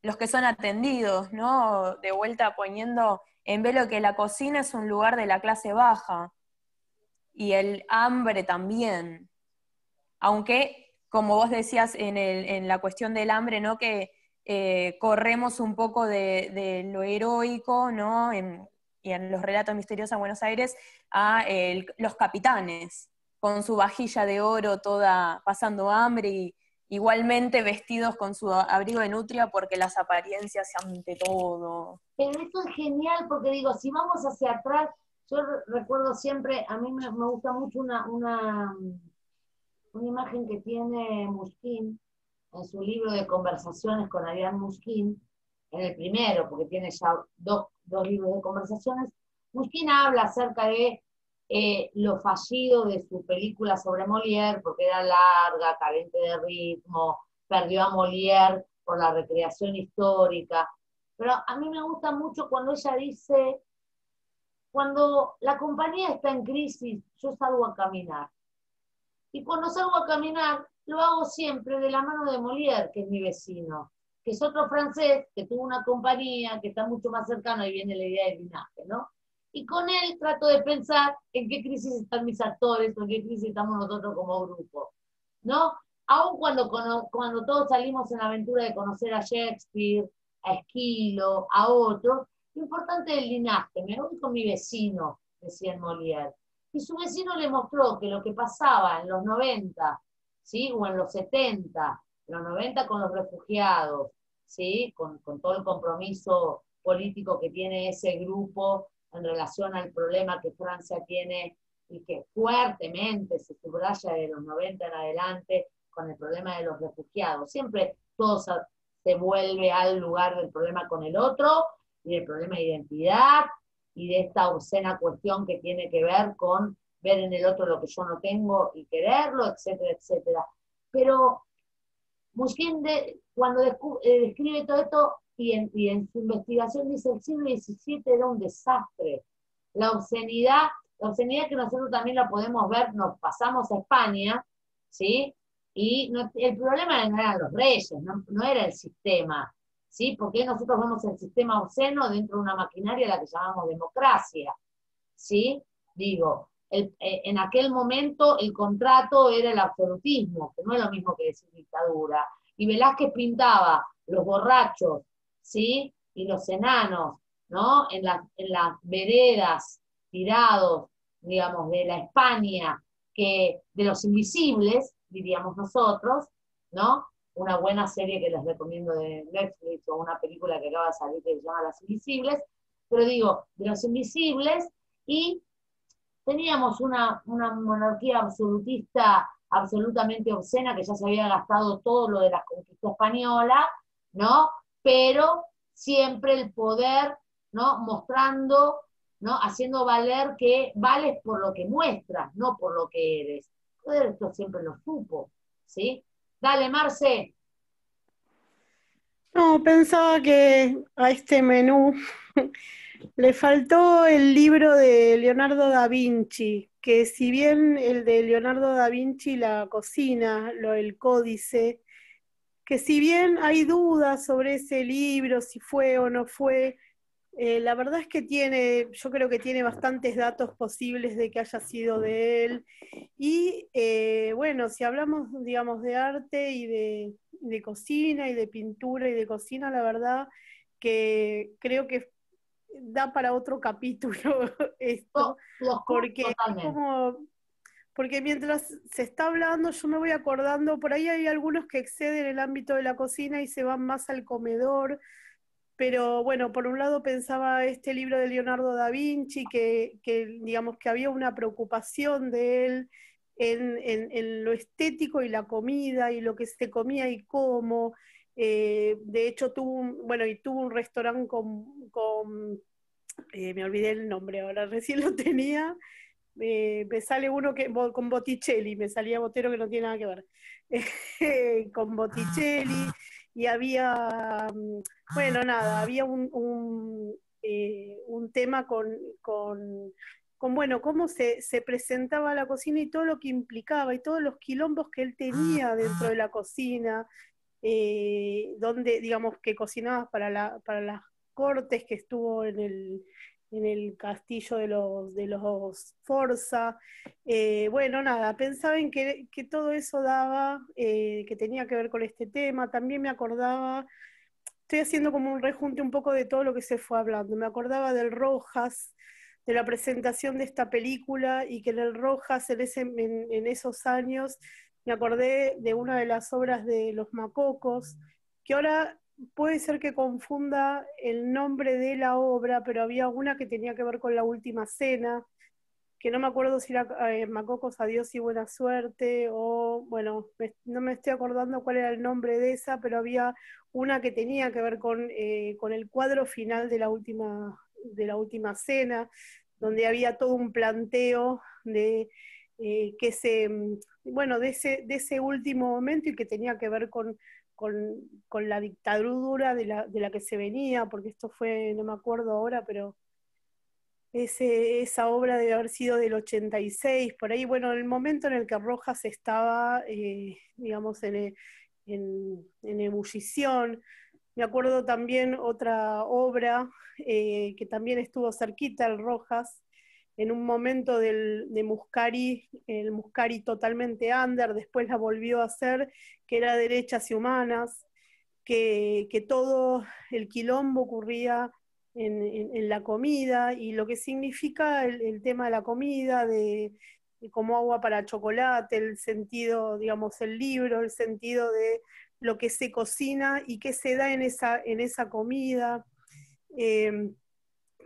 los que son atendidos, ¿no? De vuelta poniendo en velo que la cocina es un lugar de la clase baja, y el hambre también. Aunque, como vos decías en la cuestión del hambre, ¿no? Que corremos un poco de lo heroico, ¿no? Y en los relatos misteriosos de Buenos Aires, a los capitanes, con su vajilla de oro toda pasando hambre, y igualmente vestidos con su abrigo de nutria, porque las apariencias ante todo. Pero esto es genial, porque digo, si vamos hacia atrás, yo recuerdo siempre, a mí me gusta mucho una imagen que tiene Mushkin en su libro de conversaciones con Ariane Mushkin, en el primero, porque tiene ya dos libros de conversaciones. Mushkin habla acerca de lo fallido de su película sobre Molière, porque era larga, carente de ritmo, perdió a Molière por la recreación histórica. Pero a mí me gusta mucho cuando ella dice, cuando la compañía está en crisis, yo salgo a caminar. Y cuando salgo a caminar, lo hago siempre de la mano de Molière, que es mi vecino, que es otro francés que tuvo una compañía, que está mucho más cercano, ahí viene la idea del linaje, ¿no? Y con él trato de pensar en qué crisis están mis actores, o en qué crisis estamos nosotros como grupo, ¿no? Aun cuando todos salimos en la aventura de conocer a Shakespeare, a Esquilo, a otros, lo importante es el linaje. Me voy con mi vecino, decía Molière. Y su vecino le mostró que lo que pasaba en los 90, ¿sí? O en los 70, en los 90 con los refugiados, ¿sí? Con todo el compromiso político que tiene ese grupo en relación al problema que Francia tiene y que fuertemente se subraya de los 90 en adelante con el problema de los refugiados. Siempre todo se vuelve al lugar del problema con el otro y del problema de identidad y de esta obscena cuestión que tiene que ver con ver en el otro lo que yo no tengo y quererlo, etcétera, etcétera. Pero Mushkin cuando describe todo esto, y en su investigación dice, el siglo XVII era un desastre. La obscenidad que nosotros también la podemos ver, nos pasamos a España, ¿sí? Y el problema no eran los reyes, no era el sistema, ¿sí? Porque nosotros vemos el sistema obsceno dentro de una maquinaria a la que llamamos democracia, ¿sí? Digo, en aquel momento el contrato era el absolutismo, que no es lo mismo que decir dictadura. Y Velázquez pintaba los borrachos, ¿sí? Y los enanos, ¿no? En las veredas, tirados, digamos, de la España, de los invisibles, diríamos nosotros, ¿no? Una buena serie que les recomiendo de Netflix, o una película que acaba de salir que se llama Las Invisibles, pero digo, de los invisibles, y teníamos una monarquía absolutista absolutamente obscena, que ya se había gastado todo lo de la conquista española, ¿no? Pero siempre el poder, ¿no? Mostrando, ¿no? Haciendo valer que vales por lo que muestras, no por lo que eres. Todo esto siempre lo supo, ¿sí? Dale, Marce. No, pensaba que a este menú le faltó el libro de Leonardo da Vinci, que si bien el de Leonardo da Vinci, la cocina, el códice, que si bien hay dudas sobre ese libro, si fue o no fue, la verdad es que yo creo que tiene bastantes datos posibles de que haya sido de él. Y bueno, si hablamos, digamos, de arte y de cocina y de pintura y de cocina, la verdad que creo que da para otro capítulo esto, porque es como, porque mientras se está hablando yo me voy acordando, por ahí hay algunos que exceden el ámbito de la cocina y se van más al comedor, pero bueno, por un lado pensaba este libro de Leonardo da Vinci, que digamos que había una preocupación de él en lo estético y la comida y lo que se comía y cómo. De hecho tuvo un restaurante me olvidé el nombre ahora, recién lo tenía. Me sale uno con Botticelli, me salía Botero que no tiene nada que ver, con Botticelli, y había, bueno, nada, había un tema bueno, cómo se presentaba la cocina y todo lo que implicaba y todos los quilombos que él tenía dentro de la cocina, donde, digamos, que cocinaba para las cortes, que estuvo en el castillo de los Forza. Bueno, nada, pensaba en que todo eso daba, que tenía que ver con este tema. También me acordaba, estoy haciendo como un rejunte un poco de todo lo que se fue hablando. Me acordaba del Rojas, de la presentación de esta película, y que en el Rojas, en esos años, me acordé de una de las obras de los Macocos, que ahora puede ser que confunda el nombre de la obra, pero había una que tenía que ver con la última cena, que no me acuerdo si era Macocos, Adiós y Buena Suerte, o bueno, no me estoy acordando cuál era el nombre de esa, pero había una que tenía que ver con el cuadro final de la última cena, donde había todo un planteo de bueno, de ese último momento, y que tenía que ver con la dictadura de la que se venía, porque esto fue, no me acuerdo ahora, pero esa obra debe haber sido del 86, por ahí, bueno, el momento en el que Rojas estaba, digamos, en ebullición. Me acuerdo también otra obra que también estuvo cerquita, el Rojas, en un momento de Muscari, el Muscari totalmente under, después la volvió a hacer, que era Derechas y Humanas, que todo el quilombo ocurría en la comida, y lo que significa el tema de la comida, de como agua para chocolate, el sentido, digamos, el libro, el sentido de lo que se cocina y qué se da en esa comida,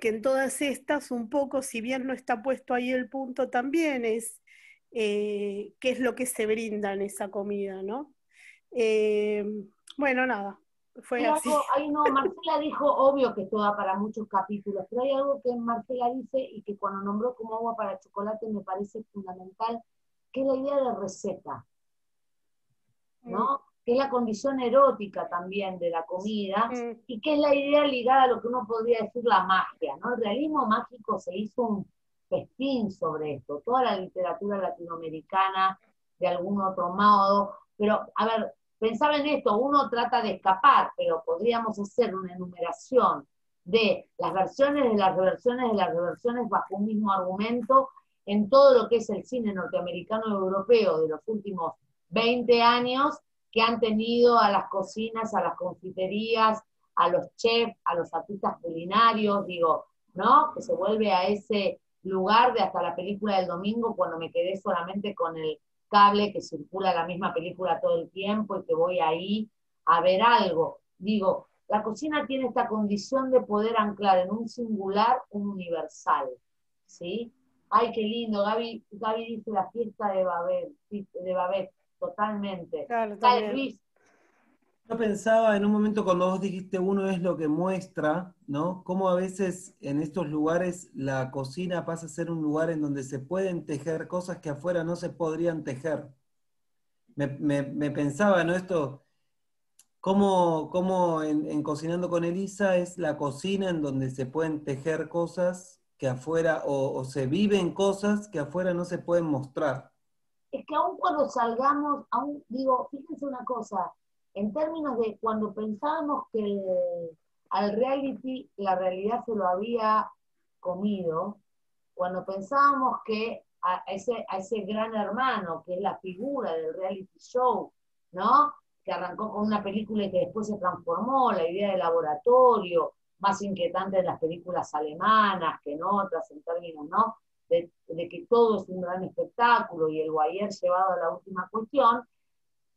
que en todas estas un poco, si bien no está puesto ahí el punto, también es qué es lo que se brinda en esa comida, ¿no? Bueno, nada, fue así. Ahí no, Marcela dijo, obvio que esto da para muchos capítulos, pero hay algo que Marcela dice y que cuando nombró como agua para chocolate me parece fundamental, que es la idea de receta, ¿no? que es la condición erótica también de la comida, Mm. y que es la idea ligada a lo que uno podría decir la magia, ¿no? El realismo mágico se hizo un festín sobre esto, toda la literatura latinoamericana, de algún otro modo, pero, a ver, pensaba en esto, uno trata de escapar, pero podríamos hacer una enumeración de las versiones de las reversiones de las reversiones bajo un mismo argumento en todo lo que es el cine norteamericano y europeo de los últimos 20 años, que han tenido a las cocinas, a las confiterías, a los chefs, a los artistas culinarios, digo, ¿no? Que se vuelve a ese lugar de hasta la película del domingo, cuando me quedé solamente con el cable que circula la misma película todo el tiempo y que voy ahí a ver algo. Digo, la cocina tiene esta condición de poder anclar en un singular un universal, ¿sí? Ay, qué lindo, Gaby dice la fiesta de Babel, de Babel, totalmente. Claro, Dale, también. Luis. Yo pensaba en un momento cuando vos dijiste uno es lo que muestra, ¿no? Cómo a veces en estos lugares la cocina pasa a ser un lugar en donde se pueden tejer cosas que afuera no se podrían tejer. Me pensaba, ¿no? Esto, cómo en Cocinando con Elisa es la cocina en donde se pueden tejer cosas que afuera, o se viven cosas que afuera no se pueden mostrar. Es que aún cuando salgamos, aún digo, fíjense una cosa, en términos de cuando pensábamos que al reality la realidad se lo había comido, cuando pensábamos que a ese gran hermano, que es la figura del reality show, ¿no? Que arrancó con una película y que después se transformó, la idea de laboratorio, más inquietante en las películas alemanas que en otras, en términos, ¿no? De que todo es un gran espectáculo y el Guayer llevado a la última cuestión.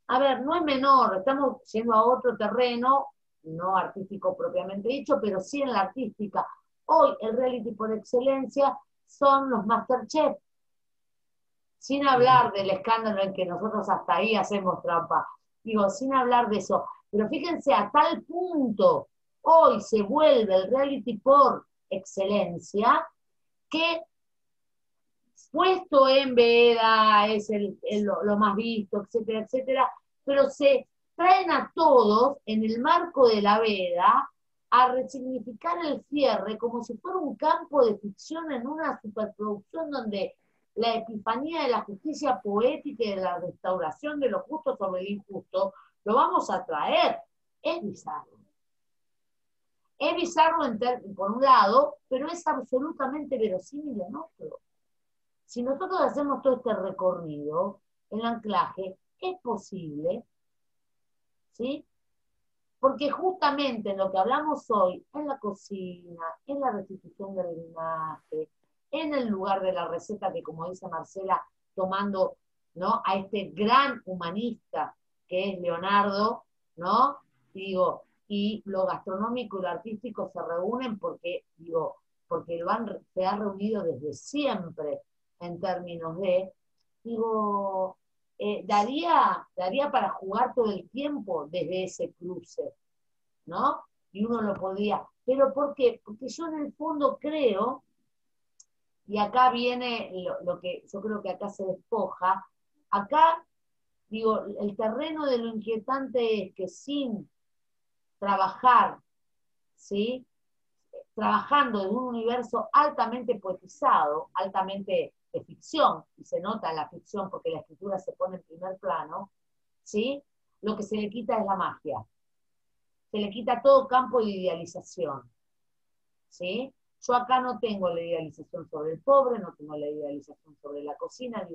A ver, no es menor, estamos yendo a otro terreno, no artístico propiamente dicho, pero sí en la artística. Hoy el reality por excelencia son los Masterchef, sin hablar del escándalo en que nosotros hasta ahí hacemos trampa. Digo, sin hablar de eso. Pero fíjense, a tal punto hoy se vuelve el reality por excelencia que puesto en veda es lo más visto, etcétera, etcétera, pero se traen a todos en el marco de la veda a resignificar el cierre como si fuera un campo de ficción en una superproducción donde la epifanía de la justicia poética y de la restauración de lo justo sobre el injusto lo vamos a traer. Es bizarro. Es bizarro por un lado, pero es absolutamente verosímil en otro. Si nosotros hacemos todo este recorrido, el anclaje es posible, ¿sí? Porque justamente en lo que hablamos hoy, en la cocina, en la restitución del linaje, en el lugar de la receta que, como dice Marcela, tomando, ¿no?, a este gran humanista que es Leonardo, ¿no? Y lo gastronómico y lo artístico se reúnen porque se ha reunido desde siempre en términos de, daría para jugar todo el tiempo desde ese cruce, ¿no? Y uno lo podría. ¿Pero por qué? Porque yo en el fondo creo, y acá viene lo que yo creo que acá se despoja, acá, el terreno de lo inquietante es que sin trabajar, ¿sí? Trabajando en un universo altamente poetizado, altamente de ficción, y se nota la ficción porque la escritura se pone en primer plano, ¿sí? Lo que se le quita es la magia. Se le quita todo campo de idealización, ¿sí? Yo acá no tengo la idealización sobre el pobre, no tengo la idealización sobre la cocina,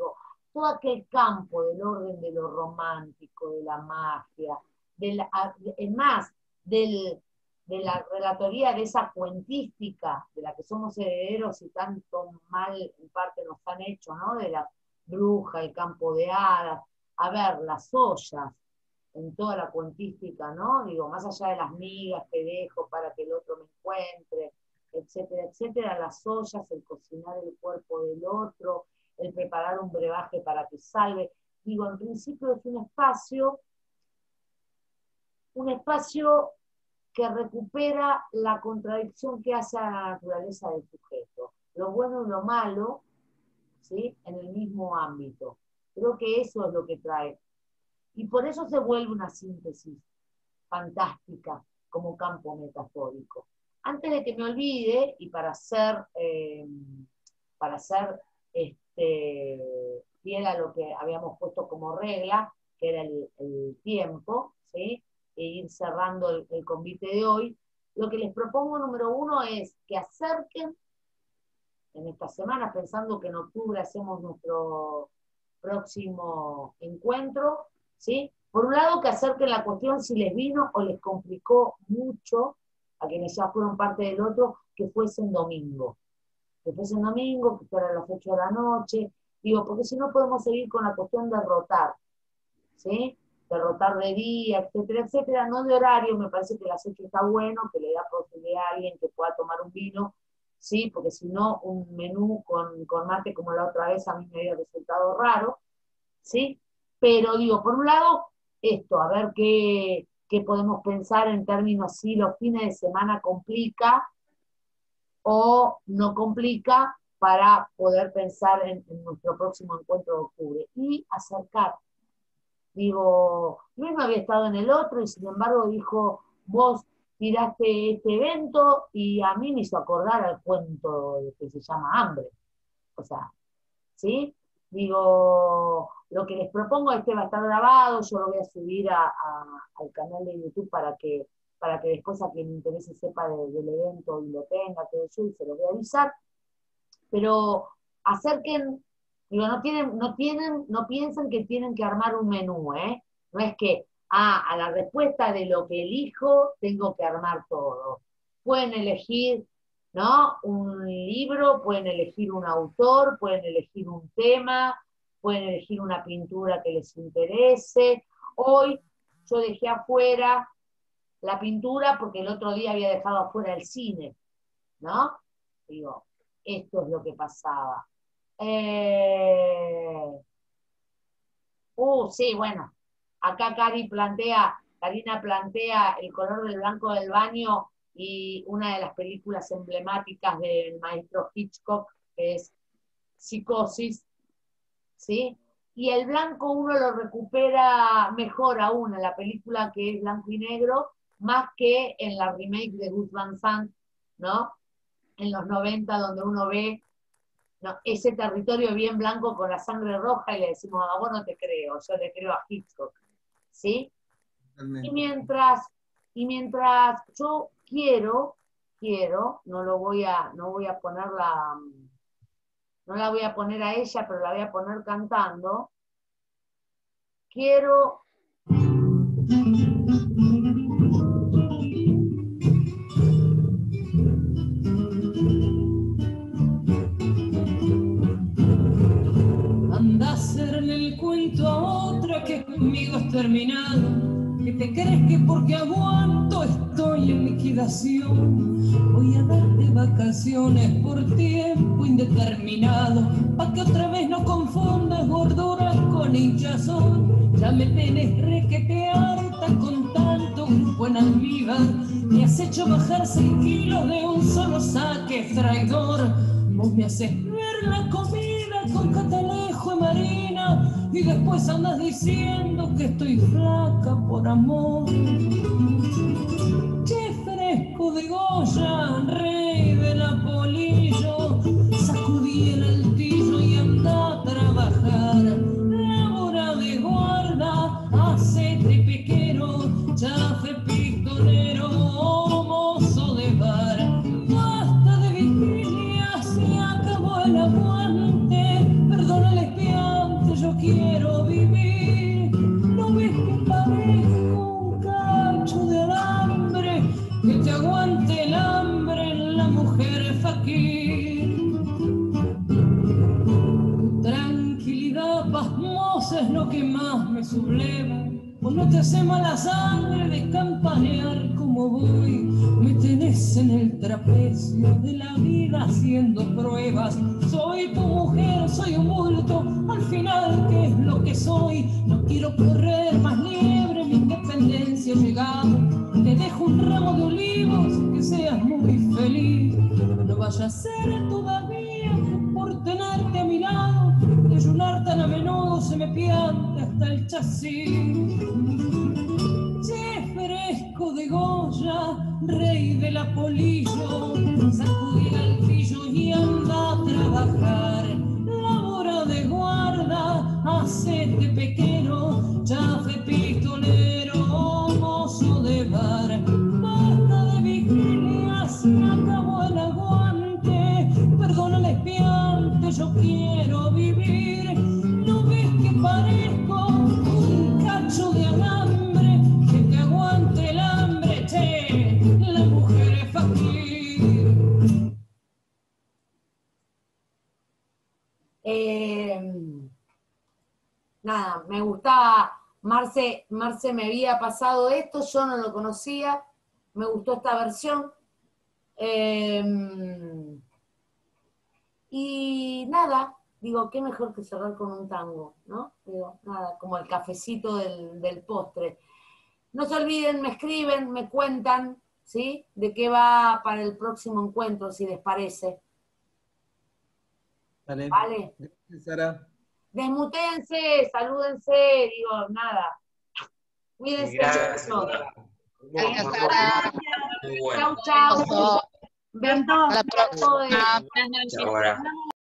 todo aquel campo del orden de lo romántico, de la magia, es más, de la relatoría de esa cuentística de la que somos herederos y tanto mal en parte nos han hecho, ¿no? De la bruja, el campo de hadas, a ver, las ollas, en toda la cuentística, ¿no? Más allá de las migas que dejo para que el otro me encuentre, etcétera, etcétera, las ollas, el cocinar el cuerpo del otro, el preparar un brebaje para que salve. En principio es un espacio que recupera la contradicción que hace a la naturaleza del sujeto, lo bueno y lo malo, ¿sí?, en el mismo ámbito. Creo que eso es lo que trae. Y por eso se vuelve una síntesis fantástica como campo metafórico. Antes de que me olvide, y para ser fiel a lo que habíamos puesto como regla, que era el tiempo, ¿sí? E ir cerrando el convite de hoy, lo que les propongo número 1 es que acerquen en esta semana, pensando que en octubre hacemos nuestro próximo encuentro, ¿sí? Por un lado, que acerquen la cuestión si les vino o les complicó mucho a quienes ya fueron parte del otro, que fuesen domingo. Que fuesen domingo, que fueran las 8 de la noche, digo, porque si no podemos seguir con la cuestión de rotar, ¿sí? De rotar de día, etcétera, etcétera, no de horario, me parece que las 8 está bueno, que le da posibilidad a alguien que pueda tomar un vino, ¿sí? Porque si no, un menú con mate como la otra vez a mí me había resultado raro, ¿sí? Pero digo, por un lado, esto, a ver qué podemos pensar en términos si los fines de semana complica o no complica para poder pensar en nuestro próximo encuentro de octubre. Y acercar. Digo, Luis no había estado en el otro y sin embargo dijo, vos tiraste este evento y a mí me hizo acordar al cuento que se llama Hambre. O sea, ¿sí? Digo, lo que les propongo es que va a estar grabado, yo lo voy a subir al canal de YouTube para que después a quien le interese sepa del evento y lo tenga, todo eso, y se lo voy a avisar. Pero acerquen, digo, no piensen que tienen que armar un menú, ¿eh? No es que, a la respuesta de lo que elijo, tengo que armar todo. Pueden elegir, ¿no? Un libro, pueden elegir un autor, pueden elegir un tema, pueden elegir una pintura que les interese. Hoy yo dejé afuera la pintura porque el otro día había dejado afuera el cine, ¿no? Digo, esto es lo que pasaba. Sí, bueno, acá Karina plantea El color del blanco del baño y una de las películas emblemáticas del maestro Hitchcock, que es Psicosis, ¿sí? Y el blanco uno lo recupera mejor aún en la película que es blanco y negro, más que en la remake de Gus Van Sant, ¿no? En los 90, donde uno ve, ¿no?, ese territorio bien blanco con la sangre roja y le decimos, a vos no te creo, yo le creo a Hitchcock, ¿sí? Y mientras yo quiero, no la voy a poner a ella, pero la voy a poner cantando, quiero... Anda a hacerle el cuento a otra que conmigo es terminado, que te crees que porque aguanto estoy en liquidación. Voy a darte vacaciones por tiempo indeterminado, pa' que otra vez no confundas gordura con hinchazón. Ya me tenés requete harta con tanto grupo en almíbar, me has hecho bajar 6 kilos de un solo saque traidor. Vos me haces ver la comida con Catalejo y Marina y después andas diciendo que estoy flaca por amor. Che fresco de Goya, rey del apolillo, sacudí el altillo y anda a trabajar. Labora de guarda, hacete pequero, chafe pistolero o mozo de bar. Basta de vigilia, se acabó el aguante, perdona el espiante, yo quiero vivir. No ves que parezco un cacho de alambre, que te aguante el hambre en la mujer faquir. Tu tranquilidad pasmosa es lo que más me subleva, pues no te hace mala sangre de campanear como voy. Me tenés en el trapecio de la vida haciendo pruebas. Soy tu mujer, soy un bulto, al final ¿qué es lo que soy? No quiero correr más liebre, mi independencia ha llegado. Te dejo un ramo de olivos, que seas muy feliz. No vaya a ser todavía que por tenerte a mi lado, de ayunar tan a menudo se me pianta hasta el chasis. Che fresco de Goya, rey del apolillo, sacudí al pillo y anda a trabajar. Labora de guarda, hacete pequero, chafe pistolero, mozo de bar. Basta de vigilia, se acabó el aguante. Perdona el espiante, yo quiero vivir. ¿No ves que parezco un cacho de alambre? Que te aguante el hambre, che, la mujer es fakir. Nada, me gustaba, Marce me había pasado esto, yo no lo conocía, me gustó esta versión. Y nada, digo, qué mejor que cerrar con un tango, ¿no? Digo, nada, como el cafecito del postre. No se olviden, me escriben, me cuentan, ¿sí? De qué va para el próximo encuentro, si les parece. Vale. ¿Vale? Gracias, Sara. Desmutéense, salúdense, digo, nada. Cuídense Gracias. mucho. Gracias, Sara. Muy bueno. Chau, chau. Oso. Besos Hasta la a todos. próxima. Chao, ahora. Nos vemos